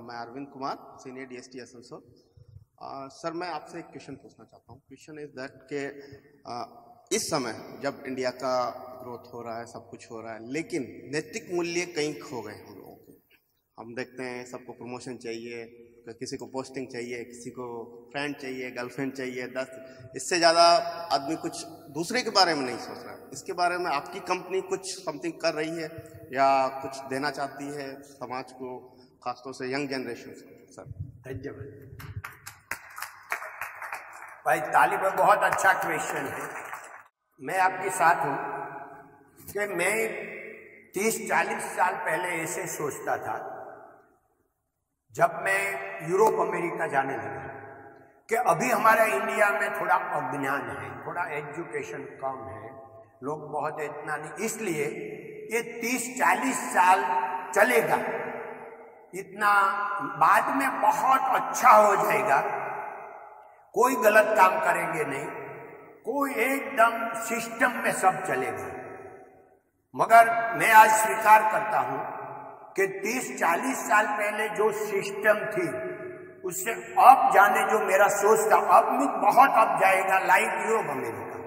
मैं Arvind Kumar, senior DST Asansol. Sir मैं आपसे एक क्वेश्चन पूछना चाहता हूँ। क्वेश्चन इज दैट के इस समय जब इंडिया का ग्रोथ हो रहा है, सब कुछ हो रहा है, लेकिन नैतिक मूल्य कहीं खो गए हम लोगों के। हम देखते हैं सबको प्रमोशन चाहिए, किसी को पोस्टिंग चाहिए, किसी को फ्रेंड चाहिए, गर्लफ्रेंड चाहिए, 10, इससे ज़्यादा आदमी कुछ दूसरे के बारे में नहीं सोच रहा है। इसके बारे में आपकी कंपनी कुछ समथिंग कर रही है या कुछ देना चाहती है समाज को, खासतौर से यंग जनरेशन को? सर धन्यवाद भाई, ताली पर बहुत अच्छा क्वेश्चन है। मैं आपके साथ हूँ कि मैं 30-40 साल पहले ऐसे सोचता था, जब मैं यूरोप अमेरिका जाने लगा, कि अभी हमारा इंडिया में थोड़ा अज्ञान है, थोड़ा एजुकेशन कम है, लोग बहुत इतना नहीं, इसलिए ये 30-40 साल चलेगा, इतना बाद में बहुत अच्छा हो जाएगा, कोई गलत काम करेंगे नहीं, कोई एकदम सिस्टम में सब चलेगा। मगर मैं आज स्वीकार करता हूं कि 30-40 साल पहले जो सिस्टम थी उससे अब जाने जो मेरा सोच था, अब में बहुत अब जाएगा, लाइक यूरोप अमेरिका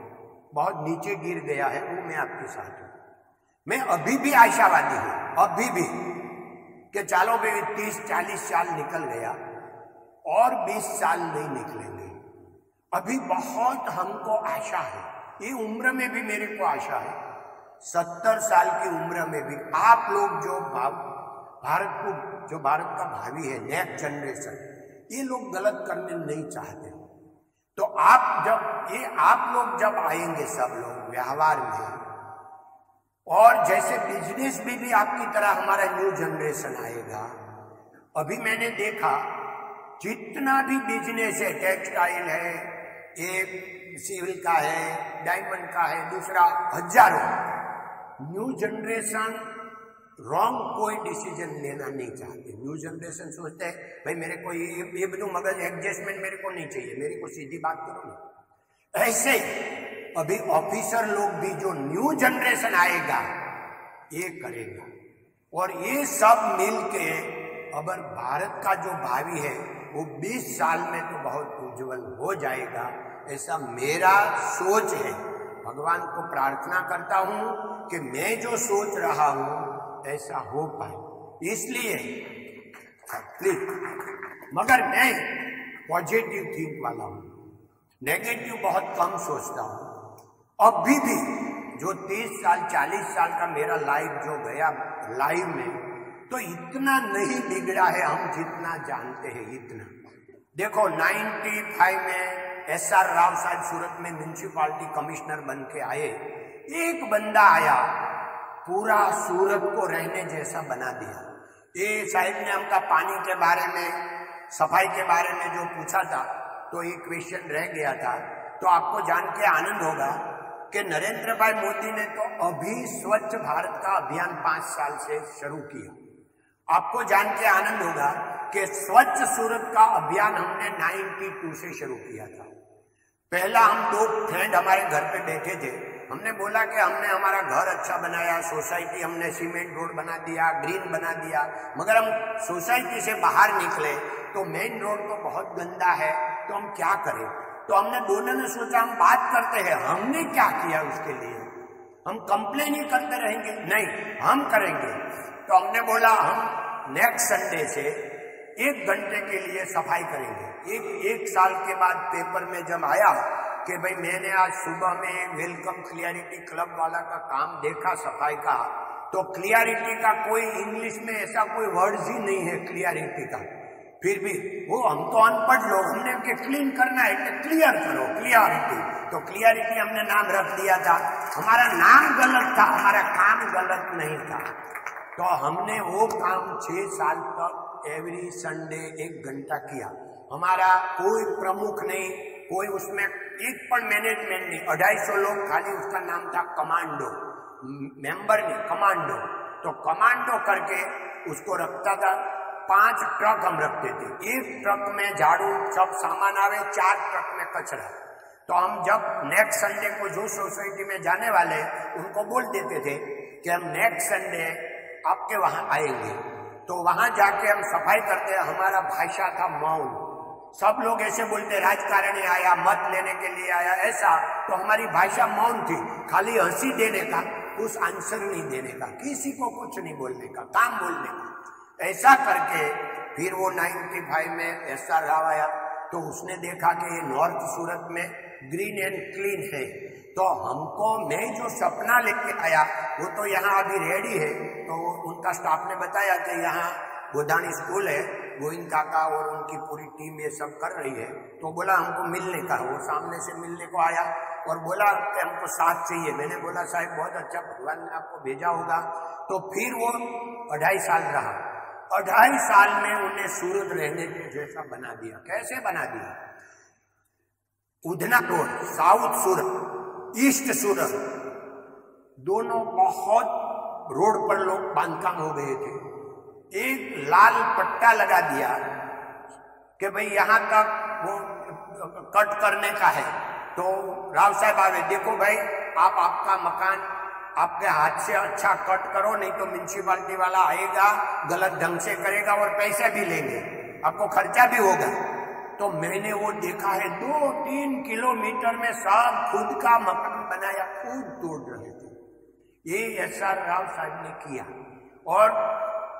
बहुत नीचे गिर गया है, वो मैं आपके साथ हूं। मैं अभी भी आशावादी हूं, अभी भी, कि चलो भाई 30-40 साल निकल गया और 20 साल नहीं निकलेंगे, अभी बहुत हमको आशा है। ये उम्र में भी मेरे को आशा है, 70 साल की उम्र में भी आप लोग जो भारत को, जो भारत का भावी है, नेक्स्ट जनरेशन, ये लोग गलत करने नहीं चाहते। तो आप लोग जब आएंगे, सब लोग व्यवहार में, और जैसे बिजनेस में भी आपकी तरह हमारा न्यू जनरेशन आएगा। अभी मैंने देखा जितना भी बिजनेस है, टेक्सटाइल है, एक सिविल का है, डायमंड का है, दूसरा हजारों, न्यू जनरेशन रॉन्ग कोई डिसीजन लेना नहीं चाहते। न्यू जनरेशन सोचते हैं भाई मेरे को ये બધું मगज एडजस्टमेंट मेरे को नहीं चाहिए, मेरे को सीधी बात करो ना। ऐसे ही अभी ऑफिसर लोग भी जो न्यू जनरेशन आएगा ये करेगा, और ये सब मिलके अगर भारत का जो भावी है वो 20 साल में तो बहुत उज्जवल हो जाएगा, ऐसा मेरा सोच है। भगवान को प्रार्थना करता हूं कि मैं जो सोच रहा हूं ऐसा हो पाए, इसलिए प्लीज। मगर मैं पॉजिटिव थिंक वाला हूं, नेगेटिव बहुत कम सोचता हूं। अभी भी जो 30 साल 40 साल का मेरा लाइफ जो गया लाइफ में, तो इतना नहीं बिगड़ा है हम जितना जानते हैं, इतना। देखो 95 में SR राव साहब सूरत में म्यूनिसिपालिटी कमिश्नर बन के आए, एक बंदा आया पूरा सूरत को रहने जैसा बना दिया। ये साहिब ने हमका पानी के बारे में, सफाई के बारे में जो पूछा था, तो ये क्वेश्चन रह गया था। तो आपको जान के आनंद होगा कि नरेंद्र भाई मोदी ने तो अभी स्वच्छ भारत का अभियान 5 साल से शुरू किया। आपको जान के आनंद होगा कि स्वच्छ सूरत का अभियान हमने 92 से शुरू किया था। पहला हम 2 फ्रेंड हमारे घर पे बैठे थे, हमने बोला कि हमने हमारा घर अच्छा बनाया, सोसाइटी हमने सीमेंट रोड बना दिया, ग्रीन बना दिया, मगर हम सोसाइटी से बाहर निकले तो मेन रोड तो बहुत गंदा है, तो हम क्या करें। तो हमने दोनों ने सोचा हम बात करते हैं, हमने क्या किया उसके लिए, हम कंप्लेन ही करते रहेंगे, नहीं हम करेंगे। तो हमने बोला हम नेक्स्ट संडे से 1 घंटे के लिए सफाई करेंगे। एक साल के बाद पेपर में जब आया कि भाई मैंने आज सुबह में वेलकम क्लियरिटी क्लब वाला का काम देखा सफाई का, तो क्लियरिटी का कोई इंग्लिश में ऐसा कोई वर्ड ही नहीं है क्लियरिटी का। फिर भी वो हम तो अनपढ़ लोग, हमने के क्लीन करना है तो क्लियर करो, क्लियरिटी। तो क्लियरिटी हमने नाम रख दिया था। हमारा नाम गलत था, हमारा काम गलत नहीं था। तो हमने वो काम 6 साल तक एवरी संडे 1 घंटा किया। हमारा कोई प्रमुख नहीं, कोई उसमें एक पर मैनेजमेंट नहीं, 250 लोग खाली, उसका नाम था कमांडो, मेंबर नहीं कमांडो। तो कमांडो करके उसको रखता था। 5 ट्रक हम रखते थे, 1 ट्रक में झाड़ू सब सामान आवे, 4 ट्रक में कचरा। तो हम जब नेक्स्ट संडे को जो सोसाइटी में जाने वाले उनको बोल देते थे कि हम नेक्स्ट संडे आपके वहां आएंगे। तो वहां जाके हम सफाई करते, हमारा भाषा था मौन। सब लोग ऐसे बोलते राजकारणी आया, मत लेने के लिए आया, ऐसा। तो हमारी भाषा मौन थी, खाली हंसी देने का, कुछ आंसर नहीं देने का, किसी को कुछ नहीं बोलने का, काम बोलने का। ऐसा करके फिर वो 95 में SR राव आया, तो उसने देखा कि ये नॉर्थ सूरत में ग्रीन एंड क्लीन है, तो हमको मैं जो सपना लेके आया वो तो यहाँ अभी रेडी है। तो उनका स्टाफ ने बताया कि यहाँ गोदानी स्कूल है, गोविंद काका और उनकी पूरी टीम ये सब कर रही है। तो बोला हमको मिलने का, वो सामने से मिलने को आया और बोला कि हमको साथ चाहिए। मैंने बोला साहब बहुत अच्छा, भगवान ने आपको भेजा होगा। तो फिर वो 2.5 साल रहा, 2.5 साल में उन्हें सूरत रहने के जैसा बना दिया। कैसे बना दिया? उधना रोड, साउथ सूरत, ईस्ट सूरत, दोनों बहुत रोड पर लोग बांधकाम हो गए थे। एक लाल पट्टा लगा दिया कि भाई यहां तक वो कट करने का है। तो राव साहब आवे, देखो भाई आप आपका मकान आपके हाथ से अच्छा कट करो, नहीं तो म्यूनसिपालिटी वाला आएगा, गलत ढंग से करेगा और पैसे भी लेंगे, आपको खर्चा भी होगा। तो मैंने वो देखा है 2-3 किलोमीटर में सब खुद का मकान बनाया, खुद तोड़ रहे थे। ये SR राव साहब ने किया। और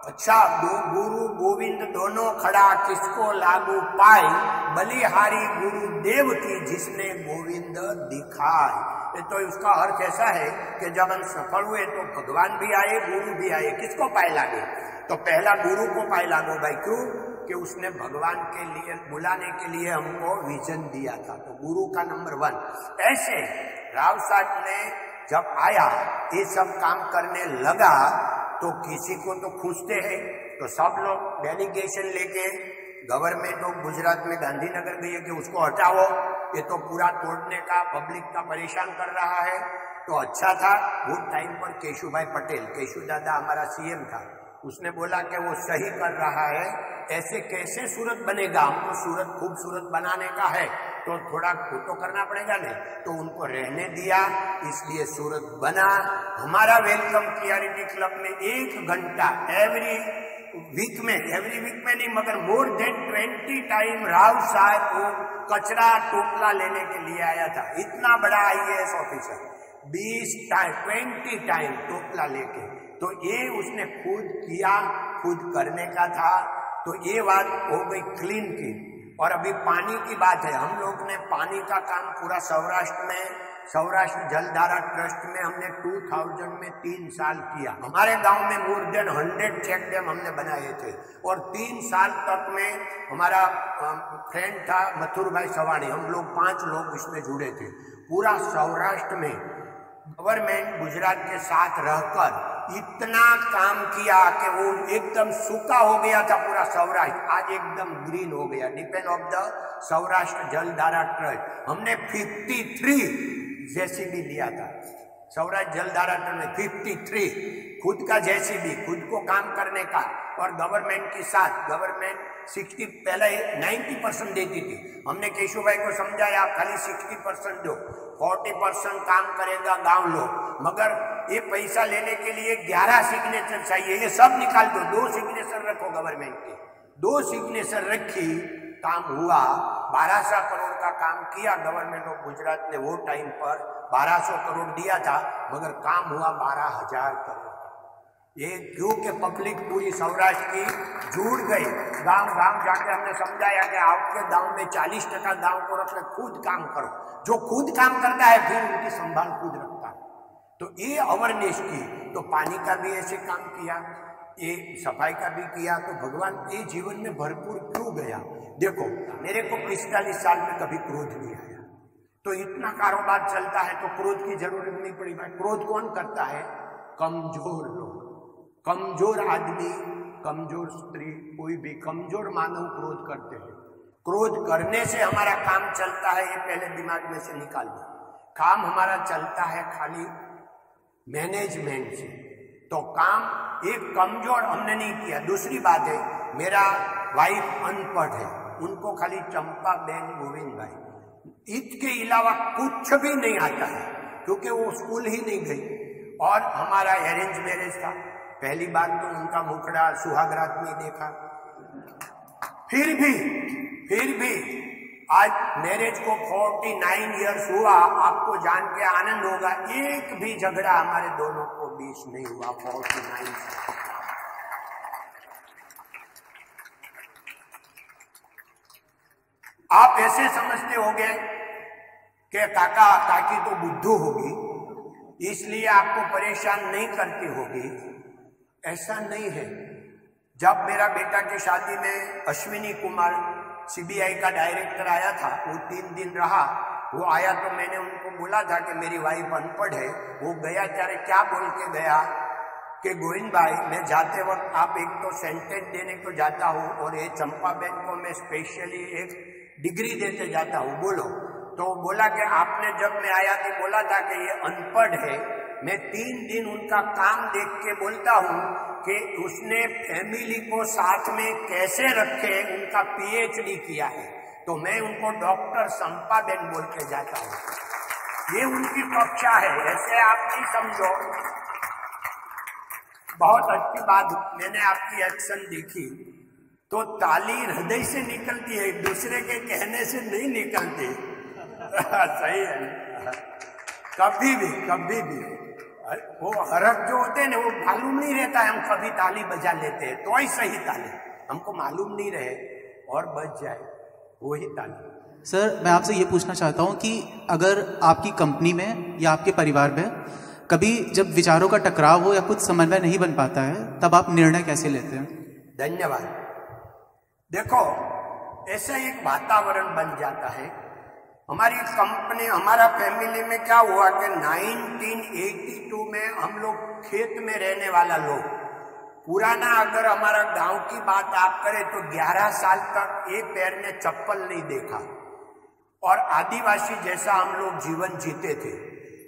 अच्छा, दो गुरु गोविंद दोनों खड़ा, किसको लागू पाई, बलिहारी गुरुदेव की जिसने गोविंद दिखाए। तो उसका अर्थ ऐसा है कि जब हम सफल हुए तो भगवान भी आए, गुरु भी आए, किसको पाए लागे? तो पहला गुरु को पाए लागो भाई। क्यों? कि उसने भगवान के लिए बुलाने के लिए हमको विजन दिया था। तो गुरु का नंबर 1। ऐसे राव साहब ने जब आया, ये सब काम करने लगा, तो किसी को तो खुशते हैं, तो सब लोग डेलीगेशन लेके गवर्नमेंट ऑफ गुजरात में गांधीनगर गई कि उसको हटाओ, ये तो पूरा तोड़ने का, पब्लिक का परेशान कर रहा है। तो अच्छा था वो टाइम पर केशुभाई पटेल, केशु दादा हमारा CM था, उसने बोला कि वो सही कर रहा है, ऐसे कैसे सूरत बनेगा, हमको सूरत खूबसूरत बनाने का है, तो थोड़ा तो करना पड़ेगा नहीं। तो उनको रहने दिया, इसलिए सूरत बना। हमारा वेलकम क्लियरिटी क्लब में 1 घंटा एवरी वीक में नहीं मगर मोर देन 20 टाइम राव साहब को कचरा टोपला लेने के लिए आया था। इतना बड़ा IAS ऑफिसर 20 टाइम टोपला लेके, तो ये उसने खुद किया, खुद करने का था। तो ये बात हो गई क्लीन की। और अभी पानी की बात है, हम लोग ने पानी का काम पूरा सौराष्ट्र में, सौराष्ट्र जलधारा ट्रस्ट में हमने 2000 में 3 साल किया। हमारे गांव में मोर देन 100 चेक डैम हमने बनाए थे। और 3 साल तक में हमारा फ्रेंड था मथुर भाई सवाणी, हम लोग 5 लोग इसमें जुड़े थे। पूरा सौराष्ट्र में गवर्नमेंट गुजरात के साथ रहकर इतना काम किया कि वो एकदम सूखा हो गया था पूरा सौराष्ट्र, आज एकदम ग्रीन हो गया। डिपेंड ऑफ द सौराष्ट्र जलधारा ट्रस्ट हमने 53 JCB लिया था। सौराष्ट्र जलधारा ट्रस्ट में 53 खुद का JCB, खुद को काम करने का। और गवर्नमेंट के साथ गवर्नमेंट 60 पहले 90% देती थी। हमने केशु भाई को समझाया आप खाली 60% दो, 40% काम करेगा गांव लोग, मगर ये पैसा लेने के लिए 11 सिग्नेचर चाहिए, ये सब निकाल दो, 2 सिग्नेचर रखो गवर्नमेंट के। 2 सिग्नेचर रखी, काम हुआ। 1200 करोड़ का काम किया गवर्नमेंट ऑफ गुजरात ने। वो टाइम पर 1200 करोड़ दिया था, मगर काम हुआ 12,000 करोड़। ये क्योंकि पब्लिक पूरी सौराष्ट्र की जुड़ गई। गांव गांव जाके हमने समझाया कि आपके गांव में 40% गांव को रखकर खुद काम करो। जो खुद काम करता है फिर उनकी संभाल खुद रखता है। तो ये अवेयरनेस की। तो पानी का भी ऐसे काम किया, ये सफाई का भी किया। तो भगवान ये जीवन में भरपूर क्यों गया? देखो मेरे को 45 साल में कभी क्रोध नहीं आया, तो इतना कारोबार चलता है तो क्रोध की जरूरत नहीं पड़ी। भाई क्रोध कौन करता है? कमजोर लोग, कमजोर आदमी, कमजोर स्त्री, कोई भी कमजोर मानव क्रोध करते हैं। क्रोध करने से हमारा काम चलता है, ये पहले दिमाग में से निकाल दो। काम हमारा चलता है खाली मैनेजमेंट से। तो काम एक कमजोर हमने नहीं किया। दूसरी बात है, मेरा वाइफ अनपढ़ है, उनको खाली चंपा बेन गोविंद भाई, इसके अलावा कुछ भी नहीं आता है, क्योंकि वो स्कूल ही नहीं गई। और हमारा अरेंज मैरिज था, पहली बार तो उनका मुखड़ा सुहागरात में देखा। फिर भी आज मैरिज को 49 इयर्स हुआ, आपको जान के आनंद होगा, एक भी झगड़ा हमारे दोनों को बीच नहीं हुआ 49 से। आप ऐसे समझते होंगे कि काका काकी तो बुद्धू होगी इसलिए आपको परेशान नहीं करती होगी। ऐसा नहीं है। जब मेरा बेटा की शादी में अश्विनी कुमार सीबीआई का डायरेक्टर आया था, वो 3 दिन रहा। वो आया तो मैंने उनको बोला था कि मेरी वाइफ अनपढ़ है। वो गया ત્યારે क्या बोल के गया कि गोविंद भाई, मैं जाते वक्त आप एक तो सेंटेंस देने को जाता हूँ और ये चंपा बहन को मैं स्पेशली एक डिग्री देते जाता हूँ, बोलो। तो बोला कि आपने जब मैं आया तो बोला था कि ये अनपढ़ है। मैं 3 दिन उनका काम देख के बोलता हूँ कि उसने फैमिली को साथ में कैसे रखे, उनका पीएचडी किया है। तो मैं उनको डॉक्टर चंपा बहन बोल के जाता हूँ। ये उनकी कक्षा है, ऐसे आप नहीं समझो। बहुत अच्छी बात, मैंने आपकी एक्शन देखी तो ताली हृदय से निकलती है, दूसरे के कहने से नहीं निकलती। सही है। कभी भी वो हरक जो होते हैं ना, वो मालूम नहीं रहता है। हम कभी ताली बजा लेते हैं तो ही सही ताली, हमको मालूम नहीं रहे और बज जाए वही ताली। सर, मैं आपसे ये पूछना चाहता हूँ कि अगर आपकी कंपनी में या आपके परिवार में कभी जब विचारों का टकराव हो या कुछ समन्वय नहीं बन पाता है, तब आप निर्णय कैसे लेते हैं? धन्यवाद। देखो, ऐसा एक वातावरण बन जाता है। हमारी कंपनी, हमारा फैमिली में क्या हुआ कि 1982 में हम लोग खेत में रहने वाला लोग, पुराना अगर हमारा गांव की बात आप करें तो 11 साल तक एक पैर में चप्पल नहीं देखा और आदिवासी जैसा हम लोग जीवन जीते थे।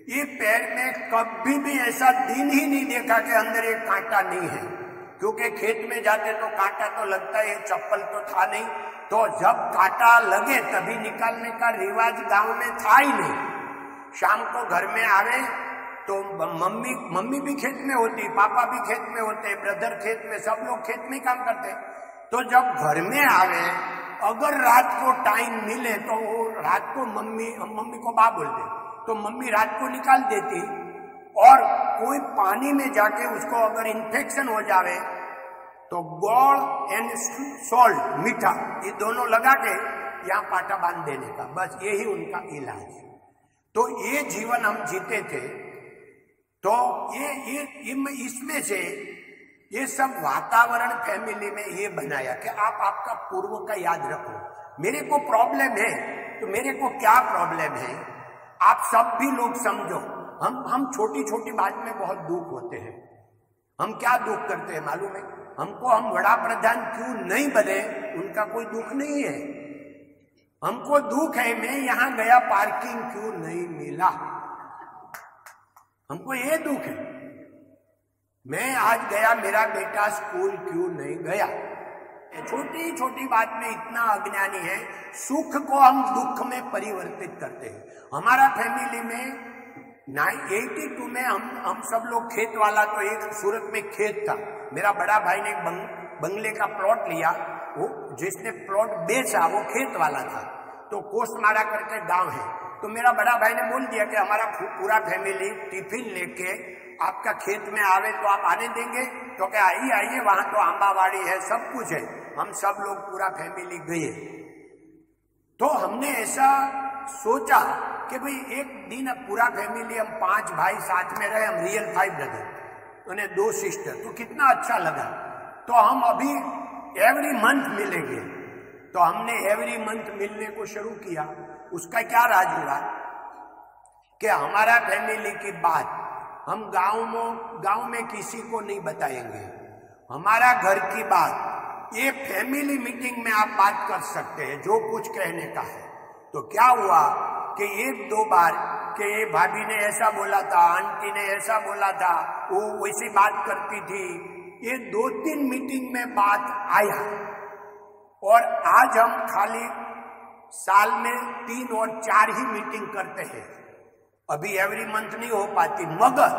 ये पैर में कभी भी ऐसा दिन ही नहीं देखा कि अंदर एक कांटा नहीं है, क्योंकि खेत में जाते तो कांटा तो लगता है, चप्पल तो था नहीं। तो जब कांटा लगे तभी निकालने का रिवाज गांव में था ही नहीं। शाम को घर में आवे तो मम्मी भी खेत में होती, पापा भी खेत में होते, ब्रदर खेत में, सब लोग खेत में काम करते। तो जब घर में आवे, अगर रात को टाइम मिले तो वो रात को मम्मी को बा बोल दे तो मम्मी रात को निकाल देती। और कोई पानी में जाके उसको अगर इन्फेक्शन हो जावे तो गोड़ एंड सॉल्ट, मीठा, ये दोनों लगा के यहाँ पाटा बांध देने का, बस यही उनका इलाज। तो ये जीवन हम जीते थे। तो ये इसमें से ये सब वातावरण फैमिली में ये बनाया कि आप आपका पूर्व का याद रखो। मेरे को प्रॉब्लम है तो मेरे को क्या प्रॉब्लम है, आप सब भी लोग समझो। हम छोटी छोटी बात में बहुत दुख होते हैं। हम क्या दुख करते हैं मालूम है? हमको हम वड़ा प्रधान क्यों नहीं बने, उनका कोई दुख नहीं है। हमको दुख है मैं यहां गया पार्किंग क्यों नहीं मिला, हमको ये दुख है। मैं आज गया मेरा बेटा स्कूल क्यों नहीं गया। छोटी छोटी बात में इतना अज्ञानी है। सुख को हम दुख में परिवर्तित करते हैं। हमारा फैमिली में 82 में हम सब लोग खेत वाला, तो एक सूरत में खेत था। मेरा बड़ा भाई ने बंगले का प्लॉट लिया, वो जिसने प्लॉट बेचा वो खेत वाला था। तो कोस्टमारा करके गांव है। तो मेरा बड़ा भाई ने बोल दिया कि हमारा पूरा फैमिली टिफिन लेके आपका खेत में आवे तो आप आने देंगे? तो क्या आइए, वहां तो आंबावाड़ी है, सब कुछ है। हम सब लोग पूरा फैमिली गए। तो हमने ऐसा सोचा कि भाई एक दिन पूरा फैमिली, हम 5 भाई साथ में रहे, हम रियल 5 ब्रदर, उन्हें 2 सिस्टर, तो कितना अच्छा लगा। तो हम अभी एवरी मंथ मिलेंगे। तो हमने एवरी मंथ मिलने को शुरू किया। उसका क्या राज हुआ कि हमारा फैमिली की बात हम गांव में किसी को नहीं बताएंगे। हमारा घर की बात ये फैमिली मीटिंग में आप बात कर सकते हैं, जो कुछ कहने का है। तो क्या हुआ कि 1-2 बार कि ये भाभी ने ऐसा बोला था, आंटी ने ऐसा बोला था, वो वैसी बात करती थी। ये 2-3 मीटिंग में बात आया। और आज हम खाली साल में 3 और 4 ही मीटिंग करते हैं। अभी एवरी मंथ नहीं हो पाती, मगर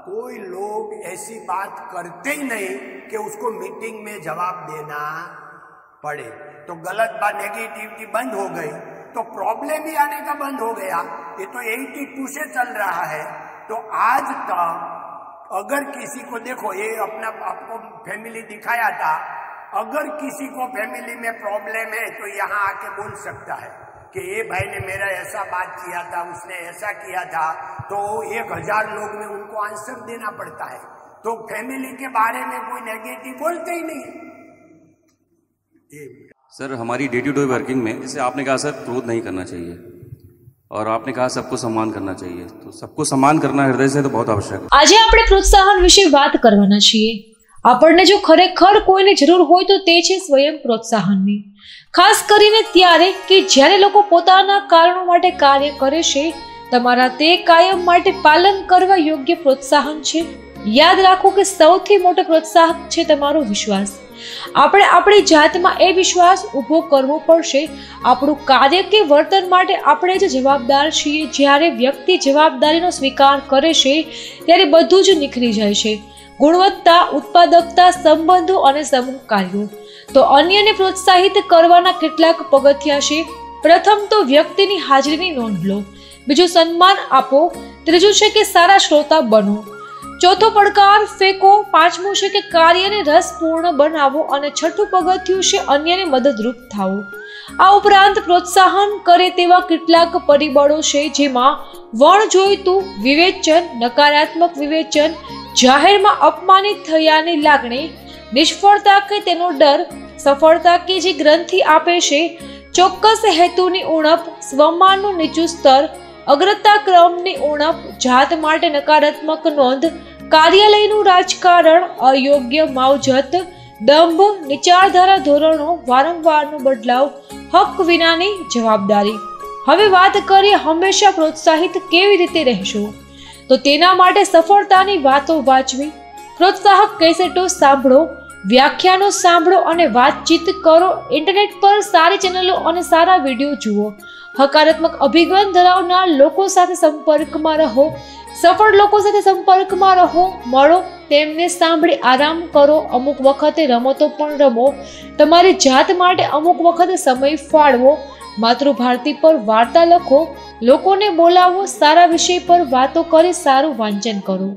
कोई लोग ऐसी बात करते ही नहीं कि उसको मीटिंग में जवाब देना पड़े। तो गलत बात, नेगेटिविटी बंद हो गई, तो प्रॉब्लम ही आने का बंद हो गया। ये तो 82 से चल रहा है। तो आज तक अगर किसी को देखो, ये अपना आपको फैमिली दिखाया था, अगर किसी को फैमिली में प्रॉब्लम है तो यहाँ आके बोल सकता है कि ये भाई ने मेरा ऐसा बात किया था, उसने ऐसा किया था, तो 1000 लोग में उनको आंसर देना पड़ता है। तो फैमिली के बारे में कोई नेगेटिव बोलते ही नहीं। सर हमारी डे टू डे वर्किंग में जैसे आपने कहा सर क्रोध नहीं करना चाहिए और आपने कहा सबको सम्मान करना चाहिए, तो सबको सम्मान करना हृदय से तो बहुत आवश्यक है। આજે આપણે પ્રોત્સાહન વિશે વાત કરવાના છીએ। આપણને જો ખરેખર કોઈને જરૂર હોય તો તે છે સ્વયં પ્રોત્સાહનની, ખાસ કરીને ત્યારે કે જ્યારે લોકો પોતાના કારણો માટે કાર્ય કરે છે। તમારા તે કાયમ માટે પાલન કરવા યોગ્ય પ્રોત્સાહન છે। યાદ રાખો કે સૌથી મોટો પ્રોત્સાહક છે તમારો વિશ્વાસ। આપણે આપણી જાતમાં એ વિશ્વાસ ઊભો કરવો પડશે। આપણું કાર્ય કે વર્તન માટે આપણે જ જવાબદાર છીએ। જ્યારે વ્યક્તિ જવાબદારીનો સ્વીકાર કરે છે ત્યારે બધું જ નીકળી જાય છે, ગુણવત્તા, ઉત્પાદકતા, સંબંધો અને સમૂહ કાર્યો। તો અન્યને પ્રોત્સાહિત કરવાના કેટલાક પગથિયા છે। પ્રથમ તો વ્યક્તિની હાજરીની નોંધ લો, બીજું સન્માન આપો, ત્રીજું છે કે સારા શ્રોતા બનો, ચોથો પડકાર ફેંકો, પાંચમું છે કે કાર્યને રસપૂર્ણ બનાવો અને છઠ્ઠું પગથિયું છે અન્યને મદદરૂપ થાઓ। આ ઉપરાંત પ્રોત્સાહન કરે તેવા કેટલાક પરિબળો છે જેમાં વણજોઈતું વિવેચન, નકારાત્મક વિવેચન, જાહેરમાં અપમાનિત થયાની લાગણી, નિષ્ફળતા કે તેનો ડર, સફળતા કે જે ગ્રંથિ આપે છે, ચોક્કસ હેતુની ઉણપ, સ્વમાનનું નીચું સ્તર, અગ્રતા ક્રમની ઉણપ, જાત માટે નકારાત્મક નોંધ, કાર્યાલયનું રાજકારણ, અયોગ્ય માવજત, દંભ, નીચાધારા ધોરણો, વારંવારનો બદલાવ, હક વિનાની જવાબદારી। હવે વાત કરીએ હંમેશા પ્રોત્સાહિત કેવી રીતે રહેશો, તો તેના માટે સફળતાની વાતો વાંચવી, પ્રોત્સાહક કેસેટો સાંભળો, વ્યાખ્યાનો સાંભળો અને વાતચીત કરો। ઇન્ટરનેટ પર સારી ચેનલો અને સારા વિડીયો જુઓ, હકારાત્મક અભિગમ ધરાવનાર લોકો સાથે સંપર્કમાં રહો, સફળ લોકો સાથે સંપર્કમાં રહો, મળો, તેમને સાંભળી આરામ કરો, અમુક વખતે રમતો પણ રમો, તમારી જાત માટે અમુક વખતે સમય ફાળવો, માતૃભારતી પર વાર્તા લખો, લોકોને બોલાવો, સારા વિષય પર વાતો કરી સારું વાંચન કરો।